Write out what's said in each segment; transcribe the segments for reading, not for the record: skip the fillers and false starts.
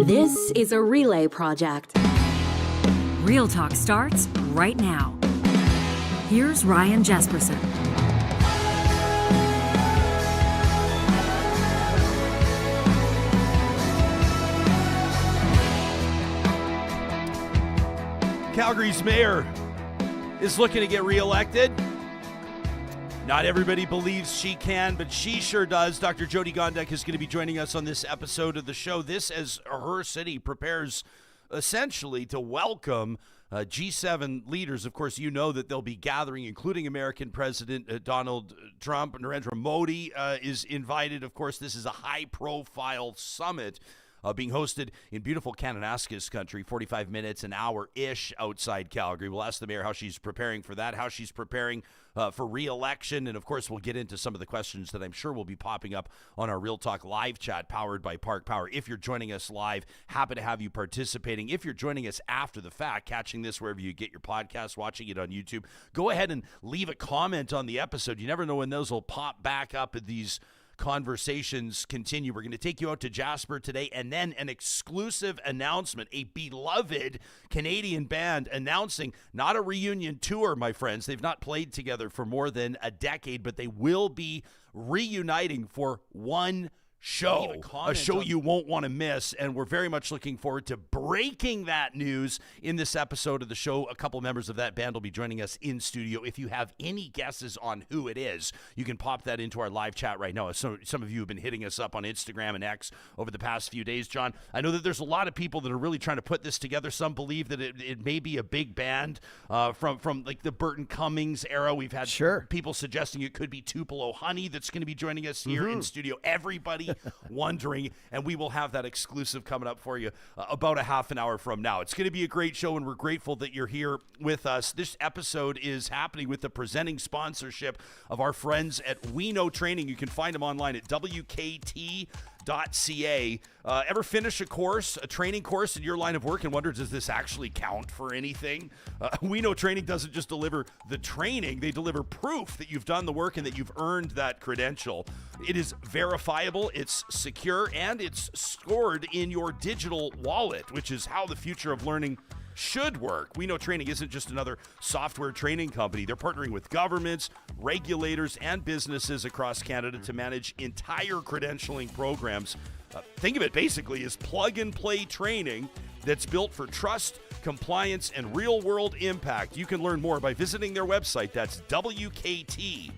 This is a relay project. Real Talk starts right now. Here's Ryan Jespersen. Calgary's mayor is looking to get reelected. Not everybody believes she can, but she sure does. Dr. Jyoti Gondek is going to be joining us on this episode of the show. This as her city prepares essentially to welcome G7 leaders. Of course, you know that they'll be gathering, including American President Donald Trump. Narendra Modi is invited. Of course, this is a high-profile summit being hosted in beautiful Kananaskis Country, 45 minutes, an hour-ish outside Calgary. We'll ask the mayor how she's preparing for that, how she's preparing for re-election, and of course, we'll get into some of the questions that I'm sure will be popping up on our Real Talk live chat powered by Park Power. If you're joining us live, happy to have you participating. If you're joining us after the fact, catching this wherever you get your podcast, watching it on YouTube, go ahead and leave a comment on the episode. You never know when those will pop back up at these conversations continue. We're going to take you out to Jasper today, and then an exclusive announcement, a beloved Canadian band announcing not a reunion tour, my friends. They've not played together for more than a decade, but they will be reuniting for one show, a show you won't want to miss, and we're very much looking forward to breaking that news in this episode of the show. A couple members of that band will be joining us in studio. If you have any guesses on who it is, you can pop that into our live chat right now. Some of you have been hitting us up on Instagram and X over the past few days. John, I know that there's a lot of people that are really trying to put this together. Some believe that it may be a big band from like the Burton Cummings era. We've had people suggesting it could be Tupelo Honey that's going to be joining us here in studio. Everybody wondering, and we will have that exclusive coming up for you about a half an hour from now. It's going to be a great show, and we're grateful that you're here with us. This episode is happening with the presenting sponsorship of our friends at We Know Training. You can find them online at WKT.ca. Ever finish a training course in your line of work and wonder, does this actually count for anything? We Know Training doesn't just deliver the training, they deliver proof that you've done the work and that you've earned that credential. It is verifiable, it's secure, and it's stored in your digital wallet, which is how the future of learning should work. We Know Training isn't just another software training company. They're partnering with governments, regulators, and businesses across Canada to manage entire credentialing programs. Think of it basically as plug-and-play training that's built for trust, compliance, and real-world impact. You can learn more by visiting their website. That's WKT.ca.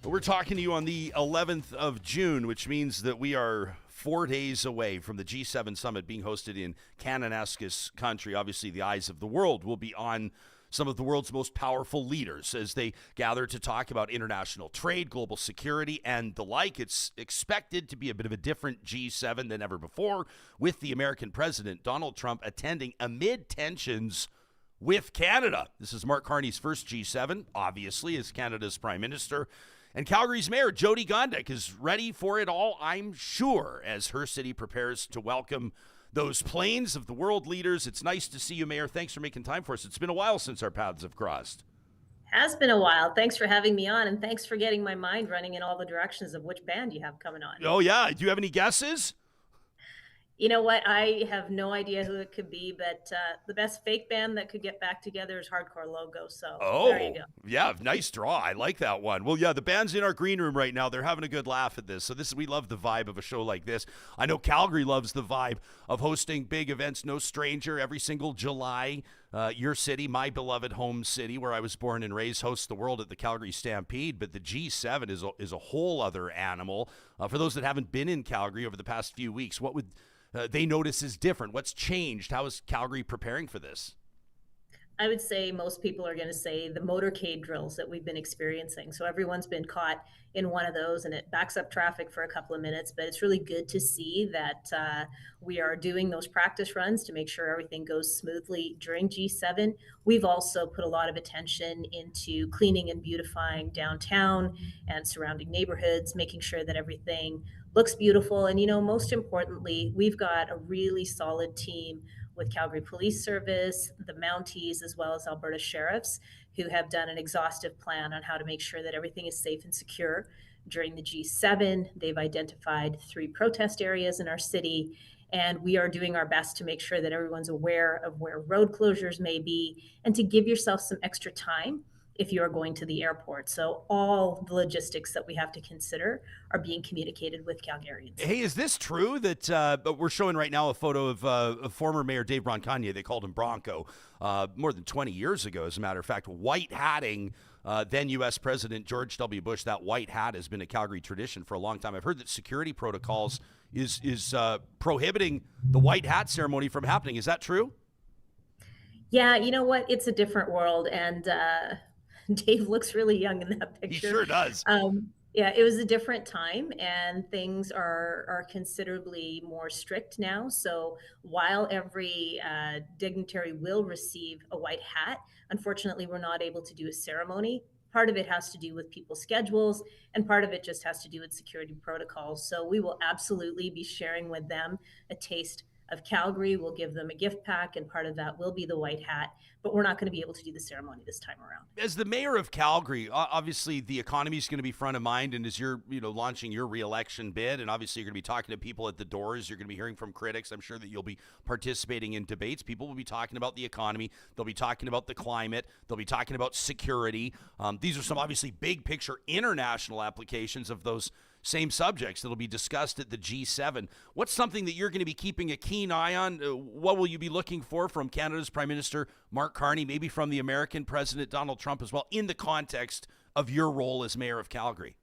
We're talking to you on the 11th of June, which means that we are 4 days away from the G7 summit being hosted in Kananaskis Country. Obviously, the eyes of the world will be on some of the world's most powerful leaders as they gather to talk about international trade, global security, and the like. It's expected to be a bit of a different G7 than ever before, with the American president, Donald Trump, attending amid tensions with Canada. This is Mark Carney's first G7, obviously, as Canada's prime minister. And Calgary's mayor, Jyoti Gondek, is ready for it all, I'm sure, as her city prepares to welcome those planes of the world leaders. It's nice to see you, Mayor. Thanks for making time for us. It's been a while since our paths have crossed. Has been a while. Thanks for having me on, and thanks for getting my mind running in all the directions of which band you have coming on. Oh, yeah. Do you have any guesses? You know what? I have no idea who it could be, but the best fake band that could get back together is Hardcore Logo. So there you go. Yeah, nice draw. I like that one. Well, yeah, the band's in our green room right now. They're having a good laugh at this. So we love the vibe of a show like this. I know Calgary loves the vibe of hosting big events. No stranger, every single July. Your city, my beloved home city, where I was born and raised, hosts the world at the Calgary Stampede. But the G7 is a whole other animal. For those that haven't been in Calgary over the past few weeks, what would they notice is different? What's changed? How is Calgary preparing for this? I would say most people are going to say the motorcade drills that we've been experiencing. So everyone's been caught in one of those, and it backs up traffic for a couple of minutes. But it's really good to see that we are doing those practice runs to make sure everything goes smoothly during G7. We've also put a lot of attention into cleaning and beautifying downtown and surrounding neighborhoods, making sure that everything looks beautiful. And, most importantly, we've got a really solid team with Calgary Police Service, the Mounties, as well as Alberta Sheriffs, who have done an exhaustive plan on how to make sure that everything is safe and secure During the G7, they've identified 3 protest areas in our city, and we are doing our best to make sure that everyone's aware of where road closures may be and to give yourself some extra time if you are going to the airport. So all the logistics that we have to consider are being communicated with Calgarians. Hey, is this true that we're showing right now a photo of former Mayor Dave Bronconnier? They called him Bronco more than 20 years ago, as a matter of fact, white hatting then U.S. President George W. Bush. That white hat has been a Calgary tradition for a long time. I've heard that security protocols is prohibiting the white hat ceremony from happening. Is that true? Yeah, you know what? It's a different world, and Dave looks really young in that picture. He sure does. Yeah, it was a different time, and things are considerably more strict now. So while every dignitary will receive a white hat, unfortunately, we're not able to do a ceremony. Part of it has to do with people's schedules, and part of it just has to do with security protocols. So we will absolutely be sharing with them a taste of Calgary. We'll give them a gift pack, and part of that will be the white hat, but we're not going to be able to do the ceremony this time around. As the mayor of Calgary, obviously the economy is going to be front of mind, and as you're launching your re-election bid, and obviously you're going to be talking to people at the doors, you're going to be hearing from critics. I'm sure that you'll be participating in debates. People will be talking about the economy. They'll be talking about the climate. They'll be talking about security. These are some obviously big picture international applications of those same subjects that'll be discussed at the G7. What's something that you're going to be keeping a keen eye on? What will you be looking for from Canada's Prime Minister Mark Carney, maybe from the American President Donald Trump as well, in the context of your role as Mayor of Calgary?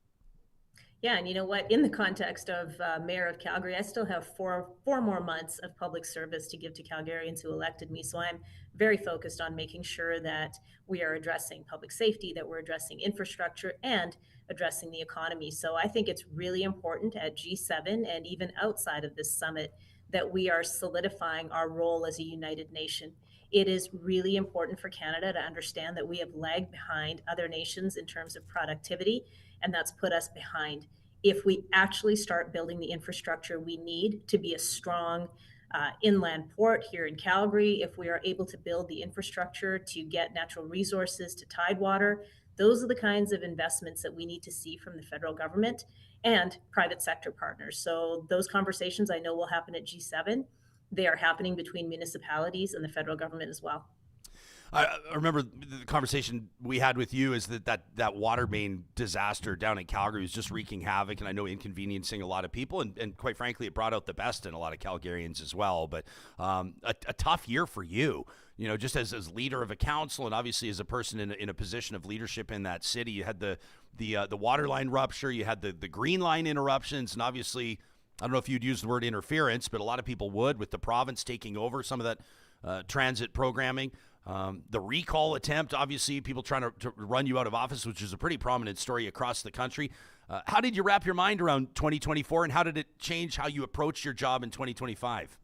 Yeah, and you know what? In the context of Mayor of Calgary, I still have four more months of public service to give to Calgarians who elected me. So I'm very focused on making sure that we are addressing public safety, that we're addressing infrastructure, and addressing the economy. So I think it's really important at G7 and even outside of this summit that we are solidifying our role as a united nation. It is really important for Canada to understand that we have lagged behind other nations in terms of productivity, and that's put us behind. If we actually start building the infrastructure we need to be a strong inland port here in Calgary, if we are able to build the infrastructure to get natural resources to tidewater, those are the kinds of investments that we need to see from the federal government and private sector partners. So those conversations I know will happen at G7. They are happening between municipalities and the federal government as well. I remember the conversation we had with you is that water main disaster down in Calgary was just wreaking havoc, and I know inconveniencing a lot of people, and quite frankly, it brought out the best in a lot of Calgarians as well. But a tough year for you, just as leader of a council, and obviously as a person in a position of leadership in that city. You had the water line rupture, you had the green line interruptions, and obviously, I don't know if you'd use the word interference, but a lot of people would, with the province taking over some of that transit programming. The recall attempt, obviously, people trying to run you out of office, which is a pretty prominent story across the country. How did you wrap your mind around 2024, and how did it change how you approached your job in 2025?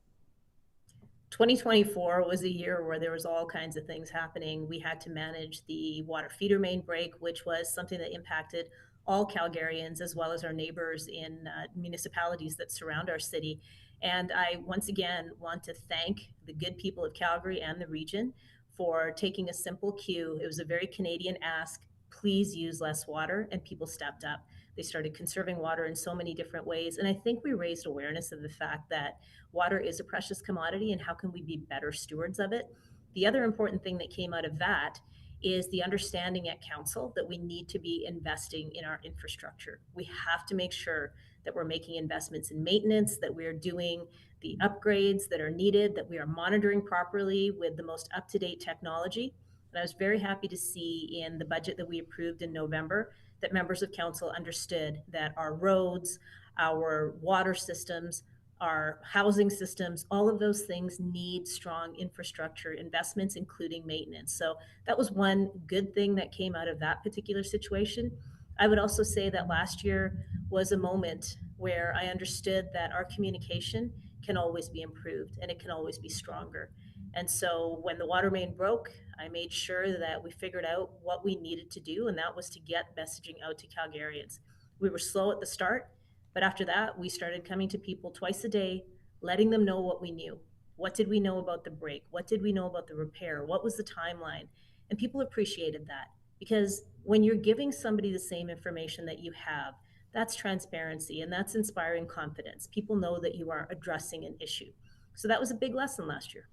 2024 was a year where there was all kinds of things happening. We had to manage the water feeder main break, which was something that impacted all Calgarians as well as our neighbors in municipalities that surround our city. And I once again want to thank the good people of Calgary and the region for taking a simple cue. It was a very Canadian ask, please use less water, and people stepped up. They started conserving water in so many different ways. And I think we raised awareness of the fact that water is a precious commodity, and how can we be better stewards of it? The other important thing that came out of that is the understanding at council that we need to be investing in our infrastructure. We have to make sure that we're making investments in maintenance, that we're doing the upgrades that are needed, that we are monitoring properly with the most up-to-date technology. And I was very happy to see in the budget that we approved in November that members of council understood that our roads, our water systems, our housing systems, all of those things need strong infrastructure investments, including maintenance. So that was one good thing that came out of that particular situation. I would also say that last year was a moment where I understood that our communication can always be improved and it can always be stronger. And so when the water main broke, I made sure that we figured out what we needed to do, and that was to get messaging out to Calgarians. We were slow at the start, but after that, we started coming to people twice a day, letting them know what we knew. What did we know about the break? What did we know about the repair? What was the timeline? And people appreciated that, because when you're giving somebody the same information that you have, That's transparency, and that's inspiring confidence. People know that you are addressing an issue. So that was a big lesson last year.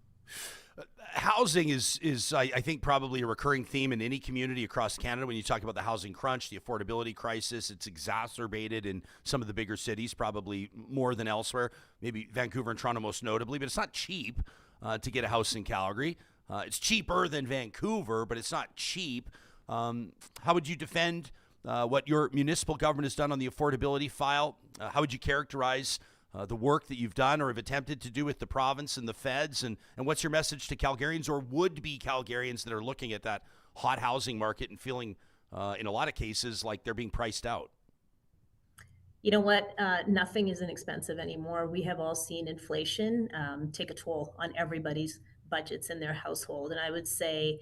Housing is I think probably a recurring theme in any community across Canada. When you talk about the housing crunch, the affordability crisis, it's exacerbated in some of the bigger cities, probably more than elsewhere, maybe Vancouver and Toronto most notably, but it's not cheap to get a house in Calgary. It's cheaper than Vancouver, but it's not cheap. How would you defend what your municipal government has done on the affordability file? How would you characterize the work that you've done or have attempted to do with the province and the feds? And what's your message to Calgarians or would-be Calgarians that are looking at that hot housing market and feeling, in a lot of cases, like they're being priced out? You know what? Nothing is inexpensive anymore. We have all seen inflation take a toll on everybody's budgets in their household. And I would say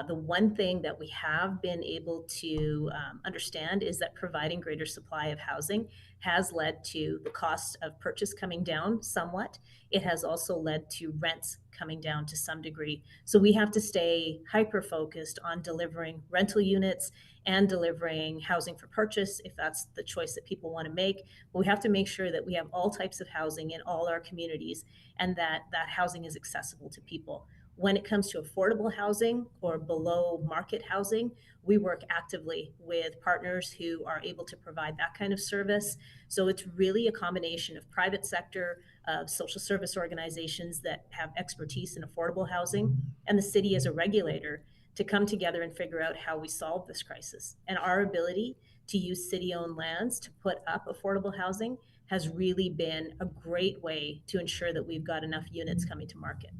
the one thing that we have been able to understand is that providing greater supply of housing has led to the cost of purchase coming down somewhat. It has also led to rents coming down to some degree. So we have to stay hyper focused on delivering rental units and delivering housing for purchase if that's the choice that people want to make. But we have to make sure that we have all types of housing in all our communities and that that housing is accessible to people. When it comes to affordable housing or below market housing, we work actively with partners who are able to provide that kind of service. So it's really a combination of private sector, of social service organizations that have expertise in affordable housing, and the city as a regulator to come together and figure out how we solve this crisis. And our ability to use city-owned lands to put up affordable housing has really been a great way to ensure that we've got enough units coming to market.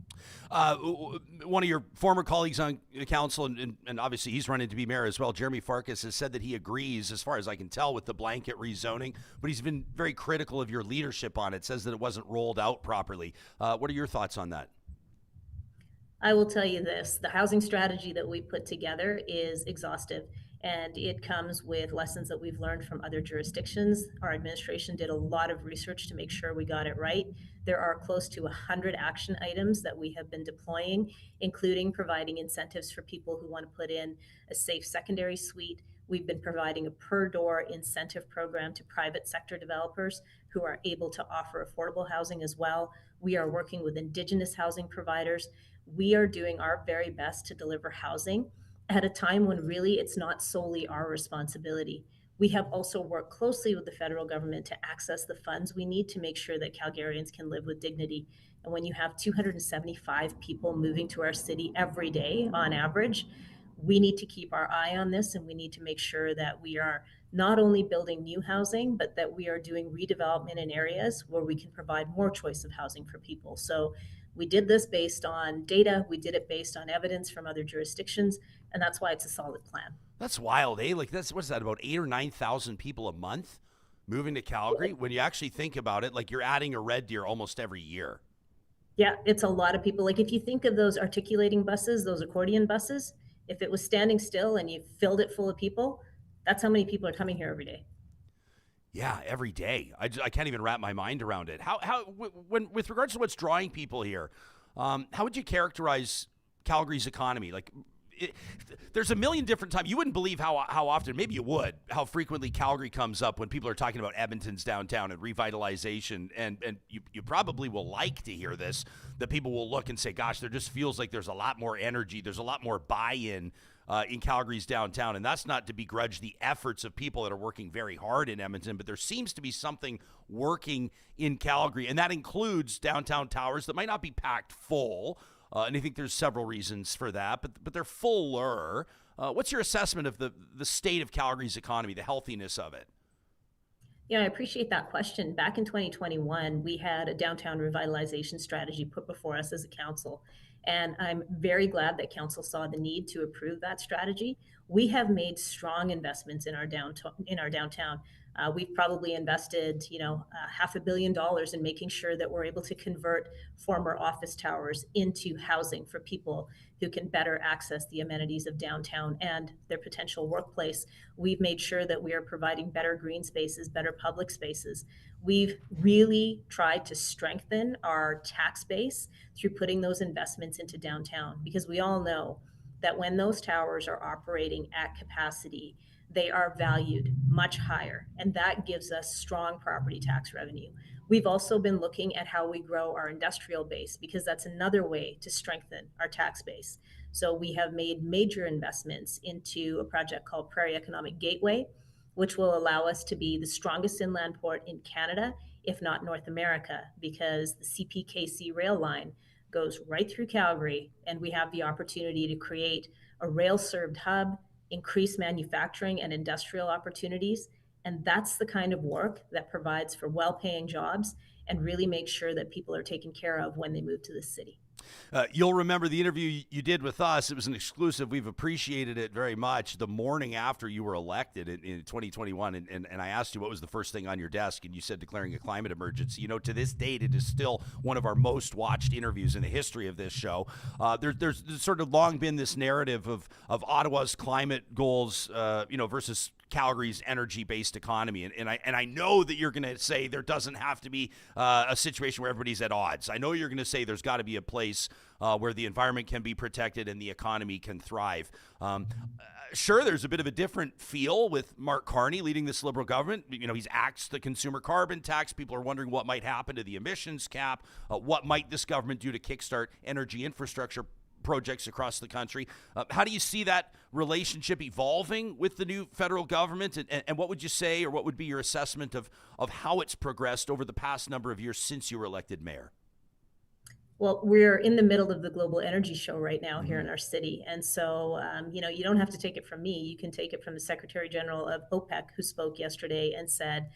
One of your former colleagues on the council, and obviously he's running to be mayor as well, Jeremy Farkas, has said that he agrees, as far as I can tell, with the blanket rezoning, but he's been very critical of your leadership on it, says that it wasn't rolled out properly. What are your thoughts on that? I will tell you this, the housing strategy that we put together is exhaustive, and it comes with lessons that we've learned from other jurisdictions. Our administration did a lot of research to make sure we got it right. There are close to 100 action items that we have been deploying, including providing incentives for people who want to put in a safe secondary suite. We've been providing a per-door incentive program to private sector developers who are able to offer affordable housing as well. We are working with Indigenous housing providers. We are doing our very best to deliver housing at a time when really it's not solely our responsibility. We have also worked closely with the federal government to access the funds we need to make sure that Calgarians can live with dignity. And when you have 275 people moving to our city every day on average, we need to keep our eye on this, and we need to make sure that we are not only building new housing, but that we are doing redevelopment in areas where we can provide more choice of housing for people. So we did this based on data, we did it based on evidence from other jurisdictions, and that's why it's a solid plan. That's wild, eh? Like, what's that, about 8,000 or 9,000 people a month moving to Calgary? When you actually think about it, like, you're adding a Red Deer almost every year. Yeah, it's a lot of people. Like, if you think of those articulating buses, those accordion buses, if it was standing still and you filled it full of people, that's how many people are coming here every day. Yeah, every day. I can't even wrap my mind around it. When with regards to what's drawing people here, how would you characterize Calgary's economy? Like, there's a million different times. You wouldn't believe how often, maybe you would, how frequently Calgary comes up when people are talking about Edmonton's downtown and revitalization. And you probably will like to hear this, that people will look and say, gosh, there just feels like there's a lot more energy. There's a lot more buy-in in Calgary's downtown. And that's not to begrudge the efforts of people that are working very hard in Edmonton, but there seems to be something working in Calgary. And that includes downtown towers that might not be packed full. And I think there's several reasons for that, but they're fuller. What's your assessment of the state of Calgary's economy, the healthiness of it? Yeah, I appreciate that question. Back in 2021, we had a downtown revitalization strategy put before us as a council. And I'm very glad that council saw the need to approve that strategy. We have made strong investments in our downtown. We've probably invested, $500 million in making sure that we're able to convert former office towers into housing for people who can better access the amenities of downtown and their potential workplace. We've made sure that we are providing better green spaces, better public spaces. We've really tried to strengthen our tax base through putting those investments into downtown, because we all know that when those towers are operating at capacity, they are valued much higher, and that gives us strong property tax revenue. We've also been looking at how we grow our industrial base, because that's another way to strengthen our tax base. So we have made major investments into a project called Prairie Economic Gateway, which will allow us to be the strongest inland port in Canada, if not North America, because the CPKC rail line goes right through Calgary, and we have the opportunity to create a rail-served hub, increase manufacturing and industrial opportunities. And that's the kind of work that provides for well-paying jobs and really makes sure that people are taken care of when they move to the city. You'll remember the interview you did with us. It was an exclusive. We've appreciated it very much. The morning after you were elected in 2021, and I asked you what was the first thing on your desk, and you said declaring a climate emergency. You know, to this date, it is still one of our most watched interviews in the history of this show. There's sort of long been this narrative of Ottawa's climate goals, versus Calgary's energy-based economy, and I know that you're going to say there doesn't have to be a situation where everybody's at odds. I know you're going to say there's got to be a place where the environment can be protected and the economy can thrive. Sure, there's a bit of a different feel with Mark Carney leading this Liberal government. You know, he's axed the consumer carbon tax. People are wondering what might happen to the emissions cap. What might this government do to kickstart energy infrastructure projects across the country? How do you see that relationship evolving with the new federal government? And what would you say, or what would be your assessment of how it's progressed over the past number of years since you were elected mayor? Well, we're in the middle of the global energy show right now here in our city. And so, you don't have to take it from me. You can take it from the Secretary General of OPEC, who spoke yesterday and said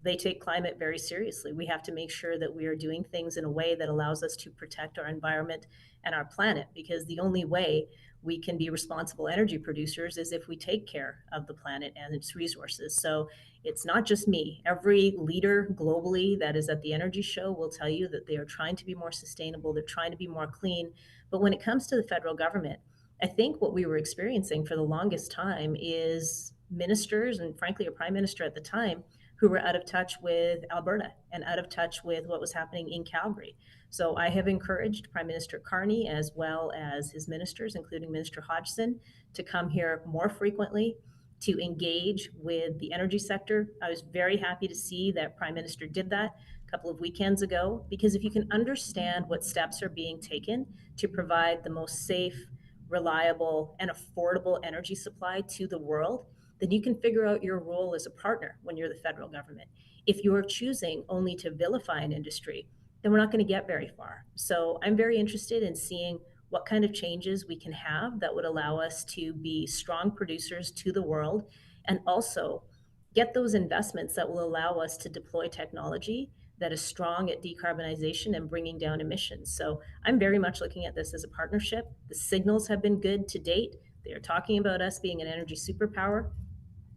they take climate very seriously. We have to make sure that we are doing things in a way that allows us to protect our environment and our planet, because the only way we can be responsible energy producers is if we take care of the planet and its resources. So it's not just me. Every leader globally that is at the energy show will tell you that they are trying to be more sustainable, they're trying to be more clean. But when it comes to the federal government, I think what we were experiencing for the longest time is ministers, and frankly a prime minister at the time, who were out of touch with Alberta and out of touch with what was happening in Calgary. So I have encouraged Prime Minister Carney, as well as his ministers, including Minister Hodgson, to come here more frequently, to engage with the energy sector. I was very happy to see that Prime Minister did that a couple of weekends ago, because if you can understand what steps are being taken to provide the most safe, reliable, and affordable energy supply to the world, then you can figure out your role as a partner when you're the federal government. If you're choosing only to vilify an industry, then we're not going to get very far. So I'm very interested in seeing what kind of changes we can have that would allow us to be strong producers to the world, and also get those investments that will allow us to deploy technology that is strong at decarbonization and bringing down emissions. So I'm very much looking at this as a partnership. The signals have been good to date. They are talking about us being an energy superpower.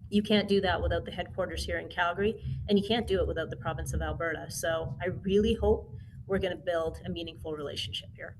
You can't do that without the headquarters here in Calgary, and you can't do it without the province of Alberta. So I really hope we're going to build a meaningful relationship here.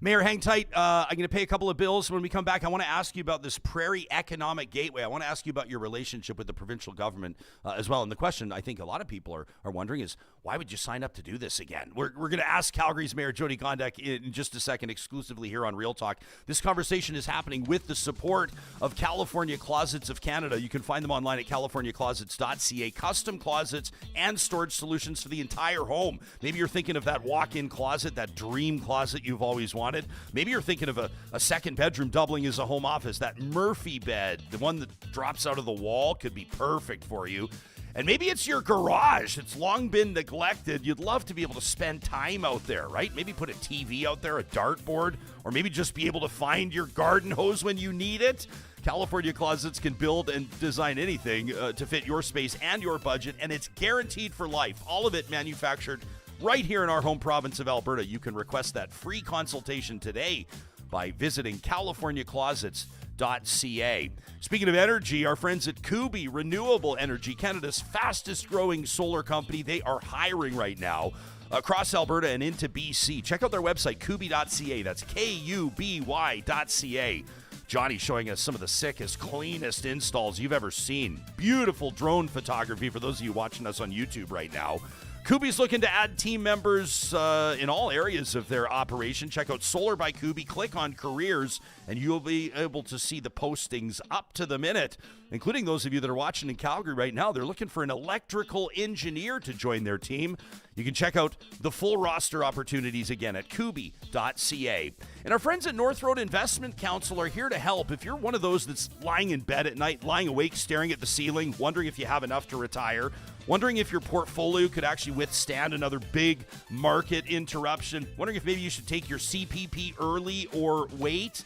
Mayor, hang tight. I'm going to pay a couple of bills. When we come back, I want to ask you about this Prairie Economic Gateway. I want to ask you about your relationship with the provincial government as well. And the question I think a lot of people are wondering is, why would you sign up to do this again? We're going to ask Calgary's Mayor Jyoti Gondek in just a second, exclusively here on Real Talk. This conversation is happening with the support of California Closets of Canada. You can find them online at californiaclosets.ca. Custom closets and storage solutions for the entire home. Maybe you're thinking of that walk-in closet, that dream closet you've always wanted. Maybe you're thinking of a second bedroom doubling as a home office. That Murphy bed, the one that drops out of the wall, could be perfect for you. And maybe it's your garage. It's long been neglected. You'd love to be able to spend time out there, right? Maybe put a TV out there, a dartboard, or maybe just be able to find your garden hose when you need it. California Closets can build and design anything to fit your space and your budget, and it's guaranteed for life. All of it manufactured right here in our home province of Alberta. You can request that free consultation today by visiting californiaclosets.ca. Speaking of energy, our friends at Kubi Renewable Energy, Canada's fastest growing solar company, they are hiring right now across Alberta and into BC. Check out their website, Kubi.ca. That's Kuby.ca. Johnny showing us some of the sickest, cleanest installs you've ever seen. Beautiful drone photography for those of you watching us on YouTube right now. Kubi's looking to add team members in all areas of their operation. Check out Solar by Kubi. Click on careers, and you'll be able to see the postings up to the minute, including those of you that are watching in Calgary right now. They're looking for an electrical engineer to join their team. You can check out the full roster opportunities again at Kubi.ca. And our friends at North Road Investment Council are here to help. If you're one of those that's lying in bed at night, lying awake, staring at the ceiling, wondering if you have enough to retire, wondering if your portfolio could actually withstand another big market interruption, wondering if maybe you should take your CPP early or wait,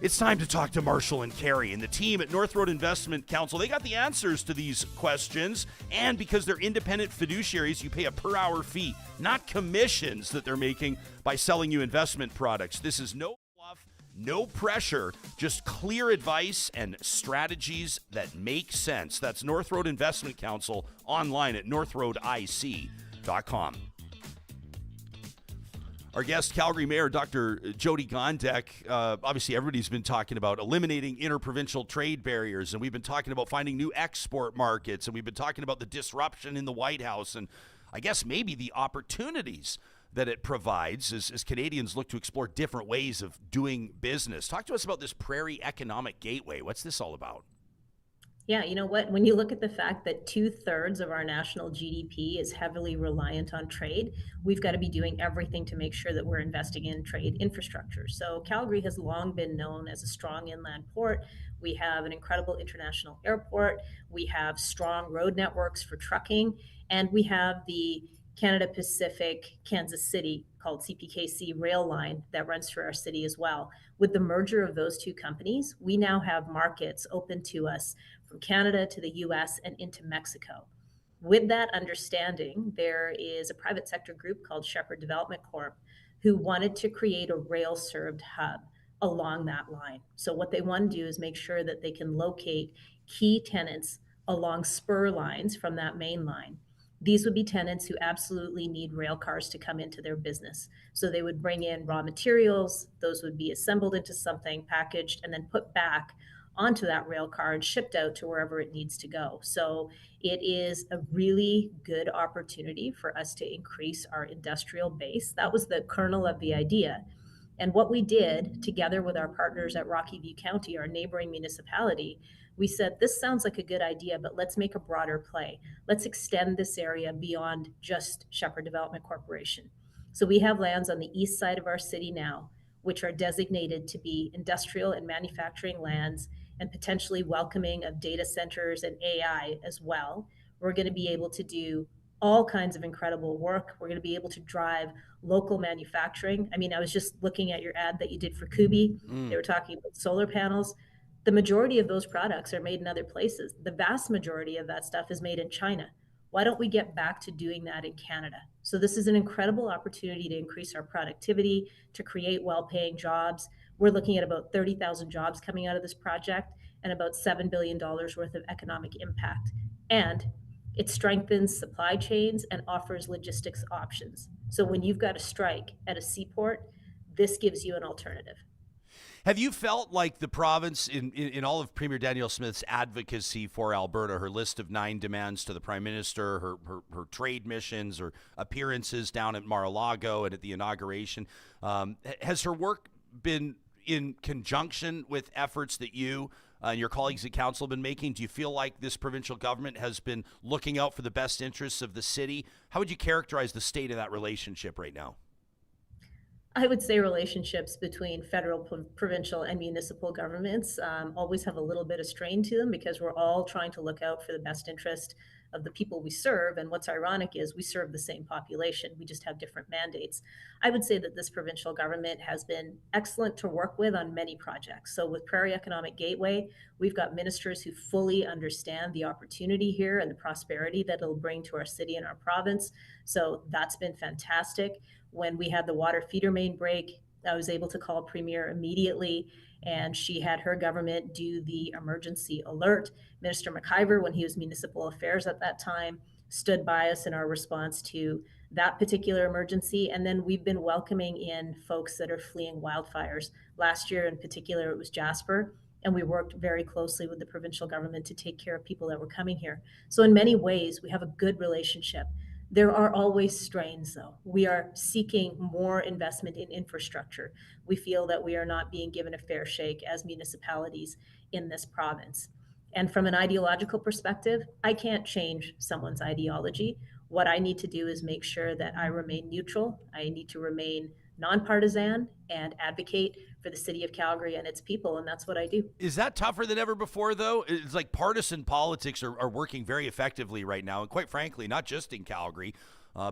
it's time to talk to Marshall and Carrie and the team at North Road Investment Council. They got the answers to these questions, and because they're independent fiduciaries, you pay a per-hour fee, not commissions that they're making by selling you investment products. This is no fluff, no pressure, just clear advice and strategies that make sense. That's North Road Investment Council, online at northroadic.com. Our guest, Calgary Mayor Dr. Jyoti Gondek. Obviously, everybody's been talking about eliminating interprovincial trade barriers, and we've been talking about finding new export markets, and we've been talking about the disruption in the White House, and I guess maybe the opportunities that it provides as Canadians look to explore different ways of doing business. Talk to us about this Prairie Economic Gateway. What's this all about? Yeah, you know what? When you look at the fact that 2/3 of our national GDP is heavily reliant on trade, we've got to be doing everything to make sure that we're investing in trade infrastructure. So Calgary has long been known as a strong inland port. We have an incredible international airport. We have strong road networks for trucking, and we have the Canada Pacific Kansas City called CPKC rail line that runs through our city as well. With the merger of those two companies, we now have markets open to us from Canada to the US and into Mexico. With that understanding, there is a private sector group called Shepherd Development Corp who wanted to create a rail served hub along that line. So what they want to do is make sure that they can locate key tenants along spur lines from that main line. These would be tenants who absolutely need rail cars to come into their business. So they would bring in raw materials, those would be assembled into something, packaged, and then put back onto that rail car and shipped out to wherever it needs to go. So it is a really good opportunity for us to increase our industrial base. That was the kernel of the idea. And what we did together with our partners at Rocky View County, our neighboring municipality, we said, this sounds like a good idea, but let's make a broader play. Let's extend this area beyond just Shepherd Development Corporation. So we have lands on the east side of our city now, which are designated to be industrial and manufacturing lands and potentially welcoming of data centers and AI as well. We're going to be able to do all kinds of incredible work. We're going to be able to drive local manufacturing. I mean, I was just looking at your ad that you did for Kubi. They were talking about solar panels. The majority of those products are made in other places. The vast majority of that stuff is made in China. Why don't we get back to doing that in Canada? So this is an incredible opportunity to increase our productivity, to create well-paying jobs. We're looking at about 30,000 jobs coming out of this project and about $7 billion worth of economic impact. And it strengthens supply chains and offers logistics options. So when you've got a strike at a seaport, this gives you an alternative. Have you felt like the province, in all of Premier Danielle Smith's advocacy for Alberta, her list of 9 demands to the Prime Minister, her trade missions or appearances down at Mar-a-Lago and at the inauguration, has her work been in conjunction with efforts that you and your colleagues at council have been making? Do you feel like this provincial government has been looking out for the best interests of the city? How would you characterize the state of that relationship right now? I would say relationships between federal, provincial, and municipal governments always have a little bit of strain to them because we're all trying to look out for the best interest of the people we serve. And what's ironic is we serve the same population. We just have different mandates. I would say that this provincial government has been excellent to work with on many projects. So with Prairie Economic Gateway, we've got ministers who fully understand the opportunity here and the prosperity that it'll bring to our city and our province. So that's been fantastic. When we had the water feeder main break, I was able to call Premier immediately, and she had her government do the emergency alert. Minister McIver, when he was municipal affairs at that time, stood by us in our response to that particular emergency. And then we've been welcoming in folks that are fleeing wildfires. Last year in particular, it was Jasper, and we worked very closely with the provincial government to take care of people that were coming here. So in many ways, we have a good relationship. There are always strains, though. We are seeking more investment in infrastructure. We feel that we are not being given a fair shake as municipalities in this province. And from an ideological perspective, I can't change someone's ideology. What I need to do is make sure that I remain neutral. I need to remain nonpartisan and advocate for the city of Calgary and its people, and that's what I do. Is that tougher than ever before, though? It's like partisan politics are working very effectively right now. And quite frankly, not just in Calgary.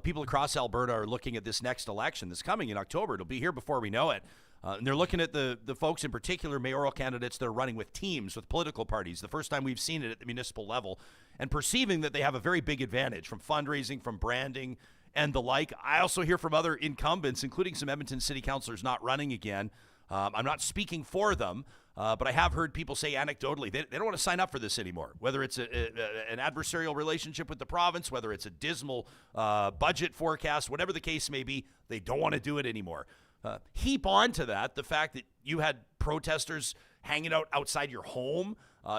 People across Alberta are looking at this next election that's coming in October. It'll be here before we know it. And they're looking at the folks, in particular, mayoral candidates that are running with teams, with political parties, the first time we've seen it at the municipal level, and perceiving that they have a very big advantage from fundraising, from branding, and the like. I also hear from other incumbents, including some Edmonton city councilors not running again. I'm not speaking for them, but I have heard people say anecdotally they don't want to sign up for this anymore, whether it's an adversarial relationship with the province, whether it's a dismal budget forecast, whatever the case may be, they don't want to do it anymore. Heap on to that the fact that you had protesters hanging out outside your home.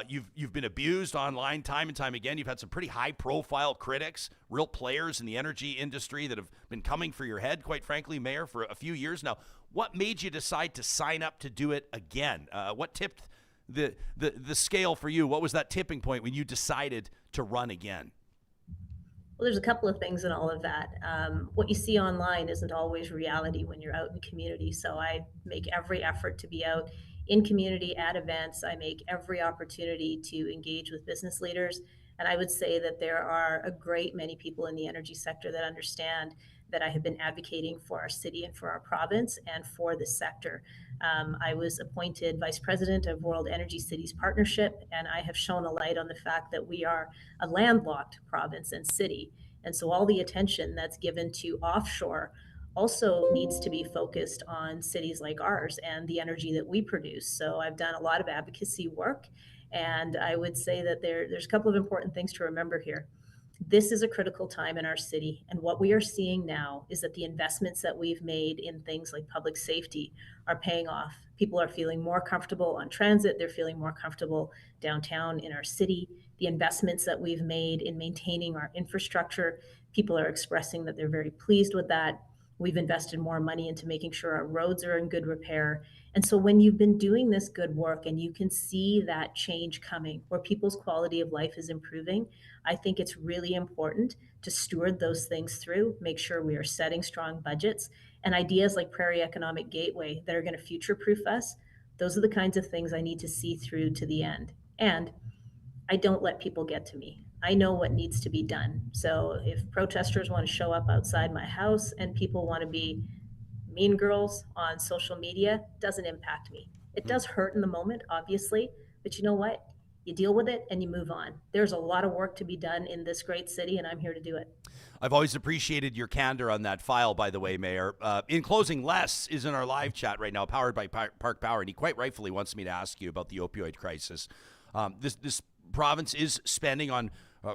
You've been abused online time and time again. You've had some pretty high-profile critics, real players in the energy industry that have been coming for your head, quite frankly, Mayor, for a few years now. What made you decide to sign up to do it again? What tipped the scale for you? What was that tipping point when you decided to run again? Well, there's a couple of things in all of that. What you see online isn't always reality when you're out in community. So I make every effort to be out in community at events. I make every opportunity to engage with business leaders. And I would say that there are a great many people in the energy sector that understand that I have been advocating for our city and for our province and for this sector. I was appointed Vice President of World Energy Cities Partnership, and I have shown a light on the fact that we are a landlocked province and city. And so all the attention that's given to offshore also needs to be focused on cities like ours and the energy that we produce. So I've done a lot of advocacy work, and I would say that there's a couple of important things to remember here. This is a critical time in our city. And what we are seeing now is that the investments that we've made in things like public safety are paying off. People are feeling more comfortable on transit. They're feeling more comfortable downtown in our city. The investments that we've made in maintaining our infrastructure, people are expressing that they're very pleased with that. We've invested more money into making sure our roads are in good repair. And so when you've been doing this good work and you can see that change coming, where people's quality of life is improving, I think it's really important to steward those things through, make sure we are setting strong budgets, and ideas like Prairie Economic Gateway that are going to future-proof us. Those are the kinds of things I need to see through to the end. And I don't let people get to me. I know what needs to be done. So if protesters want to show up outside my house and people want to be mean girls on social media, doesn't impact me. It does hurt in the moment, obviously, but you know what? You deal with it and you move on. There's a lot of work to be done in this great city, and I'm here to do it. I've always appreciated your candor on that file, by the way, Mayor. In closing, Les is in our live chat right now, powered by Park Power, and he quite rightfully wants me to ask you about the opioid crisis. This province is spending on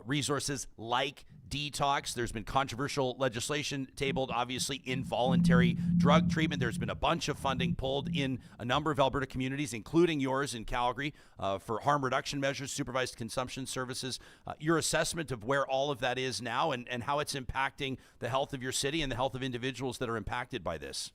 resources like detox. There's been controversial legislation tabled, obviously, involuntary drug treatment. There's been a bunch of funding pulled in a number of Alberta communities, including yours in Calgary, for harm reduction measures, supervised consumption services. Your assessment of where all of that is now and how it's impacting the health of your city and the health of individuals that are impacted by this?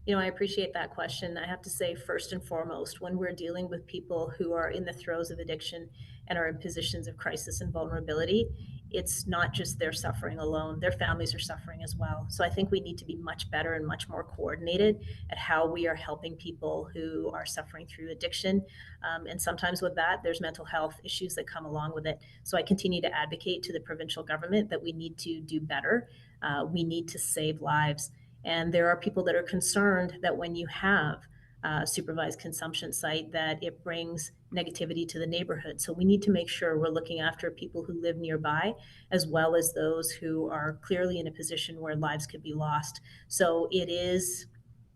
You know, I appreciate that question. I have to say, first and foremost, when we're dealing with people who are in the throes of addiction and are in positions of crisis and vulnerability, it's not just their suffering alone. Their families are suffering as well. So I think we need to be much better and much more coordinated at how we are helping people who are suffering through addiction. And sometimes with that, there's mental health issues that come along with it. So I continue to advocate to the provincial government that we need to do better. We need to save lives. And there are people that are concerned that when you have a supervised consumption site, that it brings negativity to the neighborhood. So we need to make sure we're looking after people who live nearby, as well as those who are clearly in a position where lives could be lost. So it is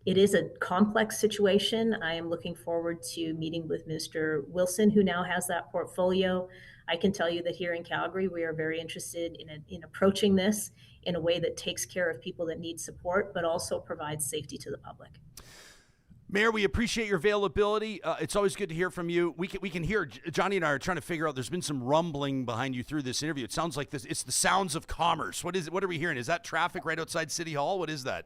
a complex situation. I am looking forward to meeting with Mr. Wilson, who now has that portfolio. I can tell you that here in Calgary, we are very interested in approaching this in a way that takes care of people that need support, but also provides safety to the public. Mayor, we appreciate your availability. It's always good to hear from you. We can hear, Johnny and I are trying to figure out, there's been some rumbling behind you through this interview. It sounds like it's the sounds of commerce. What is it? What are we hearing? Is that traffic right outside City Hall? What is that?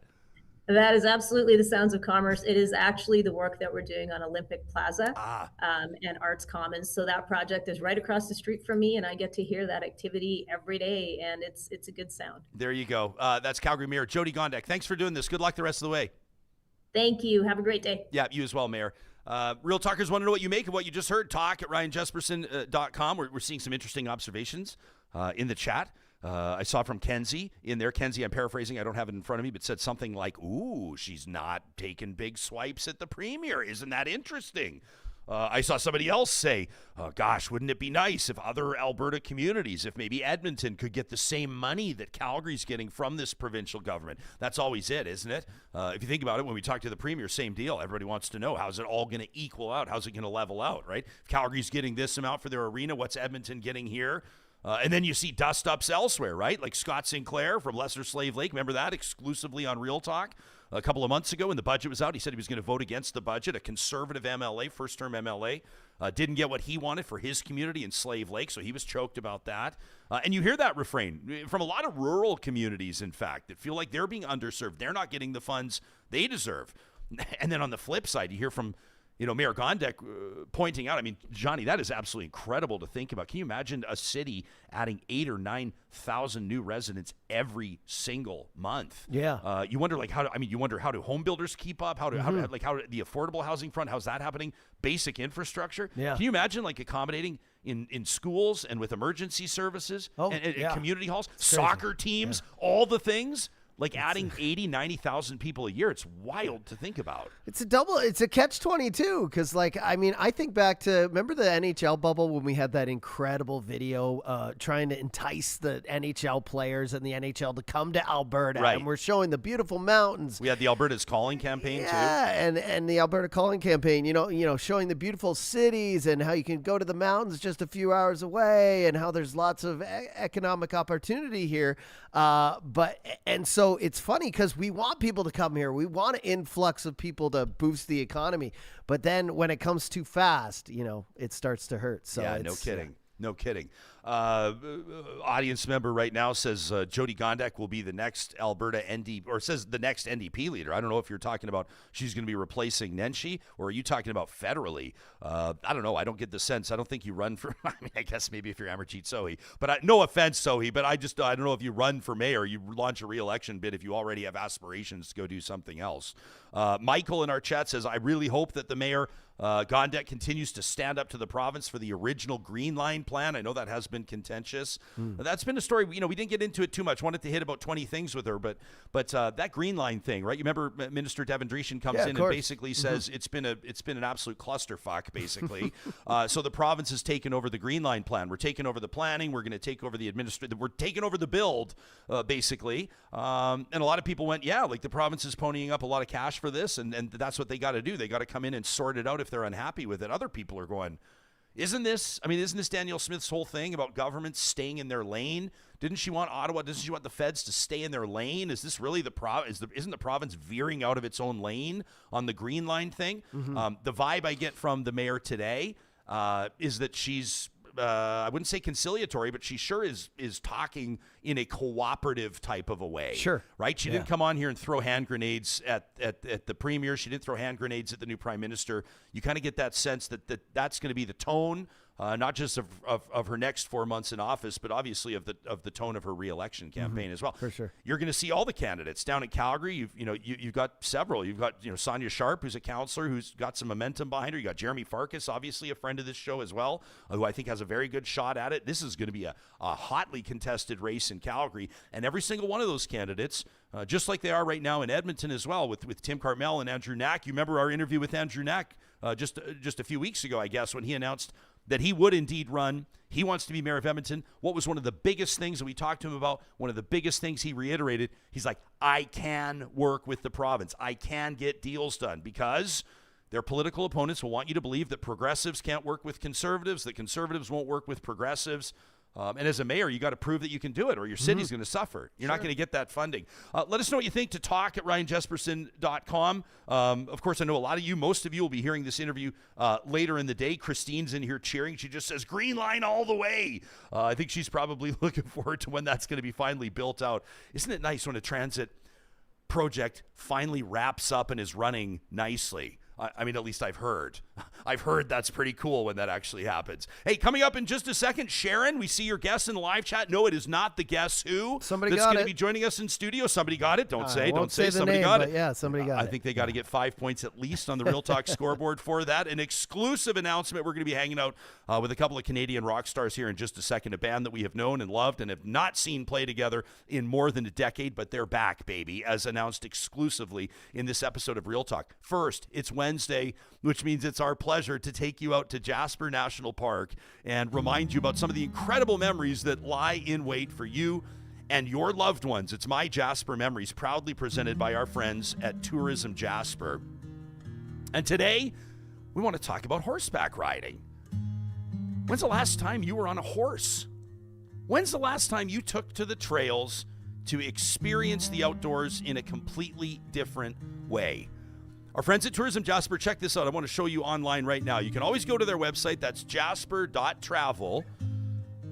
That is absolutely the sounds of commerce. It is actually the work that we're doing on Olympic Plaza and Arts Commons. So that project is right across the street from me, and I get to hear that activity every day, and it's a good sound. There you go. That's Calgary Mayor Jyoti Gondek. Thanks for doing this. Good luck the rest of the way. Thank you. Have a great day. Yeah, you as well, Mayor. Real Talkers want to know what you make of what you just heard. Talk at RyanJespersen.com. We're seeing some interesting observations in the chat. I saw from Kenzie in there. Kenzie, I'm paraphrasing. I don't have it in front of me, but said something like, ooh, she's not taking big swipes at the premier. Isn't that interesting? I saw somebody else say, gosh, wouldn't it be nice if other Alberta communities, if maybe Edmonton could get the same money that Calgary's getting from this provincial government? That's always it, isn't it? If you think about it, when we talk to the premier, same deal. Everybody wants to know, how's it all going to equal out? How's it going to level out, right? If Calgary's getting this amount for their arena, what's Edmonton getting here? And then you see dust-ups elsewhere, right? Like Scott Sinclair from Lesser Slave Lake. Remember that? Exclusively on Real Talk. A couple of months ago when the budget was out, he said he was going to vote against the budget. A conservative MLA, first-term MLA, didn't get what he wanted for his community in Slave Lake, so he was choked about that. And you hear that refrain from a lot of rural communities, in fact, that feel like they're being underserved. They're not getting the funds they deserve. And then on the flip side, you hear from Mayor Gondek pointing out, I mean, Johnny, that is absolutely incredible to think about. Can you imagine a city adding 8,000 or 9,000 new residents every single month? Yeah. You wonder, how do home builders keep up? How do the affordable housing front, how's that happening? Basic infrastructure. Yeah. Can you imagine accommodating in schools and with emergency services and community halls, soccer teams, all the things? Adding 80,000, 90,000 people a year, it's wild to think about. It's a catch-22 because, I think back to, remember the NHL bubble when we had that incredible video trying to entice the NHL players and the NHL to come to Alberta, right? And we're showing the beautiful mountains. We had the Alberta's Calling campaign too. Yeah, and the Alberta Calling campaign, showing the beautiful cities and how you can go to the mountains just a few hours away and how there's lots of economic opportunity here. So it's funny because we want people to come here. We want an influx of people to boost the economy. But then when it comes too fast, it starts to hurt. So yeah, no kidding. No kidding. Audience member right now says Jyoti Gondek will be the next Alberta NDP, or says the next NDP leader. I don't know if you're talking about she's going to be replacing Nenshi, or are you talking about federally? I don't know. I don't get the sense. I don't think you run for, I guess maybe if you're Amarjeet Sohi, but no offense, Sohi, but I don't know if you run for mayor, you launch a re-election bid if you already have aspirations to go do something else. Michael in our chat says, I really hope that the mayor Gondek continues to stand up to the province for the original Green Line plan. I know that has been contentious. That's been a story. We didn't get into it too much. Wanted to hit about 20 things with her, but that Green Line thing, right? You remember Minister Devin Dreeshen comes in and basically says it's been an absolute clusterfuck, basically. So the province has taken over the Green Line plan. We're taking over the planning. We're going to take over the administrative. We're taking over the build, basically. And a lot of people went, the province is ponying up a lot of cash for this, and that's what they got to do. They got to come in and sort it out if they're unhappy with it. Other people are going, isn't this Danielle Smith's whole thing about governments staying in their lane? Didn't she want Ottawa? Doesn't she want the feds to stay in their lane? Is this really the province? Isn't the province veering out of its own lane on the Green Line thing? The vibe I get from the mayor today is that she's, I wouldn't say conciliatory, but she sure is talking in a cooperative type of a way. Sure. Right? She didn't come on here and throw hand grenades at the premier. She didn't throw hand grenades at the new prime minister. You kind of get that sense that's going to be the tone, not just of her next 4 months in office, but obviously of the tone of her re-election campaign as well. For sure. You're going to see all the candidates down in Calgary. You've got several. You've got Sonia Sharp, who's a councillor who's got some momentum behind her. You got Jeremy Farkas, obviously a friend of this show as well, who I think has a very good shot at it. This is going to be a hotly contested race in Calgary, and every single one of those candidates, just like they are right now in Edmonton as well, with Tim Carmel and Andrew Knack. You remember our interview with Andrew Knack just a few weeks ago, I guess, when he announced that he would indeed run. He wants to be mayor of Edmonton. What was one of the biggest things that we talked to him about? One of the biggest things he reiterated, he's like, I can work with the province. I can get deals done, because their political opponents will want you to believe that progressives can't work with conservatives, that conservatives won't work with progressives. And as a mayor, you got to prove that you can do it, or your city's going to suffer. You're not going to get that funding. Let us know what you think to talk at RyanJespersen.com. Of course, I know a lot of you, most of you will be hearing this interview later in the day. Christine's in here cheering. She just says, green line all the way. I think she's probably looking forward to when that's going to be finally built out. Isn't it nice when a transit project finally wraps up and is running nicely? I mean, at least I've heard. I've heard that's pretty cool when that actually happens. Hey, coming up in just a second, Sharon, we see your guest in the live chat. No, it is not the Guess Who. Somebody that's got going it. to be joining us in studio. Somebody got it. Don't say the somebody name, got but it. yeah, somebody got it. I think they got to get 5 points at least on the Real Talk scoreboard for that. An exclusive announcement. We're going to be hanging out with a couple of Canadian rock stars here in just a second. A band that we have known and loved and have not seen play together in more than a decade, but they're back, baby, as announced exclusively in this episode of Real Talk. First, it's Wednesday, which means it's our pleasure to take you out to Jasper National Park and remind you about some of the incredible memories that lie in wait for you and your loved ones. It's MyJasper Memories, proudly presented by our friends at Tourism Jasper. And today, we want to talk about horseback riding. When's the last time you were on a horse? When's the last time you took to the trails to experience the outdoors in a completely different way? Our friends at Tourism Jasper, check this out. I want to show you online right now. You can always go to their website. That's Jasper.travel.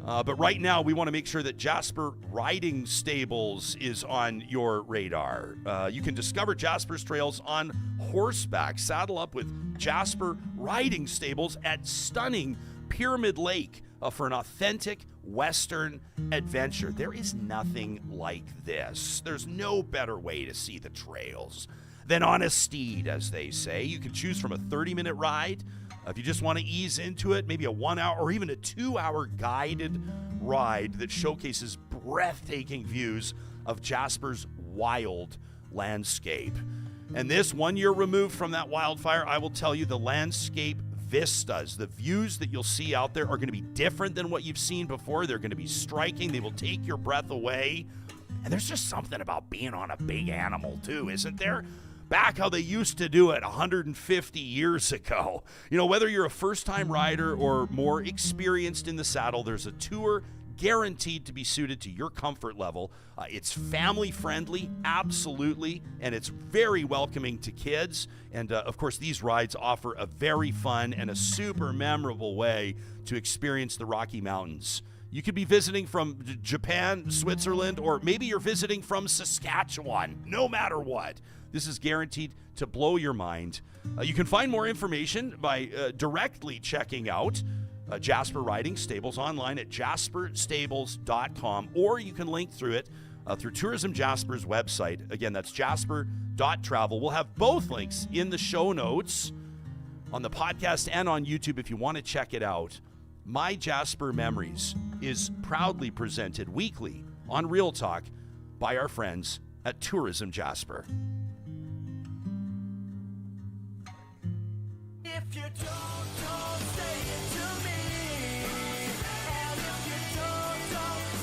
But right now, we want to make sure that Jasper Riding Stables is on your radar. You can discover Jasper's trails on horseback. Saddle up with Jasper Riding Stables at stunning Pyramid Lake for an authentic Western adventure. There is nothing like this. There's no better way to see the trails than on a steed, as they say. You can choose from a 30-minute ride. If you just want to ease into it, maybe a 1 hour or even a 2-hour guided ride that showcases breathtaking views of Jasper's wild landscape. And this 1 year removed from that wildfire, I will tell you, the landscape vistas, the views that you'll see out there are going to be different than what you've seen before. They're going to be striking. They will take your breath away. And there's just something about being on a big animal, too, isn't there? Back how they used to do it 150 years ago. You know, whether you're a first-time rider or more experienced in the saddle, there's a tour guaranteed to be suited to your comfort level. It's family-friendly, absolutely, and it's very welcoming to kids. And, of course, these rides offer a very fun and a super memorable way to experience the Rocky Mountains. You could be visiting from Japan, Switzerland, or maybe you're visiting from Saskatchewan. No matter what, this is guaranteed to blow your mind. You can find more information by directly checking out Jasper Riding Stables online at jasperstables.com, or you can link through it through Tourism Jasper's website. Again, that's jasper.travel. We'll have both links in the show notes on the podcast and on YouTube if you want to check it out. MyJasper Memories is proudly presented weekly on Real Talk by our friends at Tourism Jasper. If you don't say it to me. And if you don't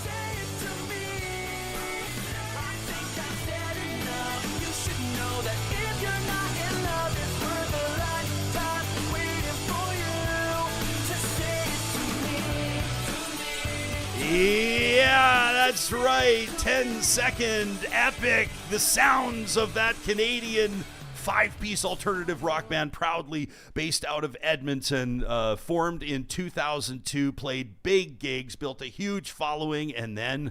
say it to me. I think I've said enough. You should know that if you're not in love, it's worth a lifetime waiting for you to say it to me. Yeah, that's right. 10-second epic. The sounds of that Canadian 5-piece alternative rock band, proudly based out of Edmonton, formed in 2002, played big gigs, built a huge following, and then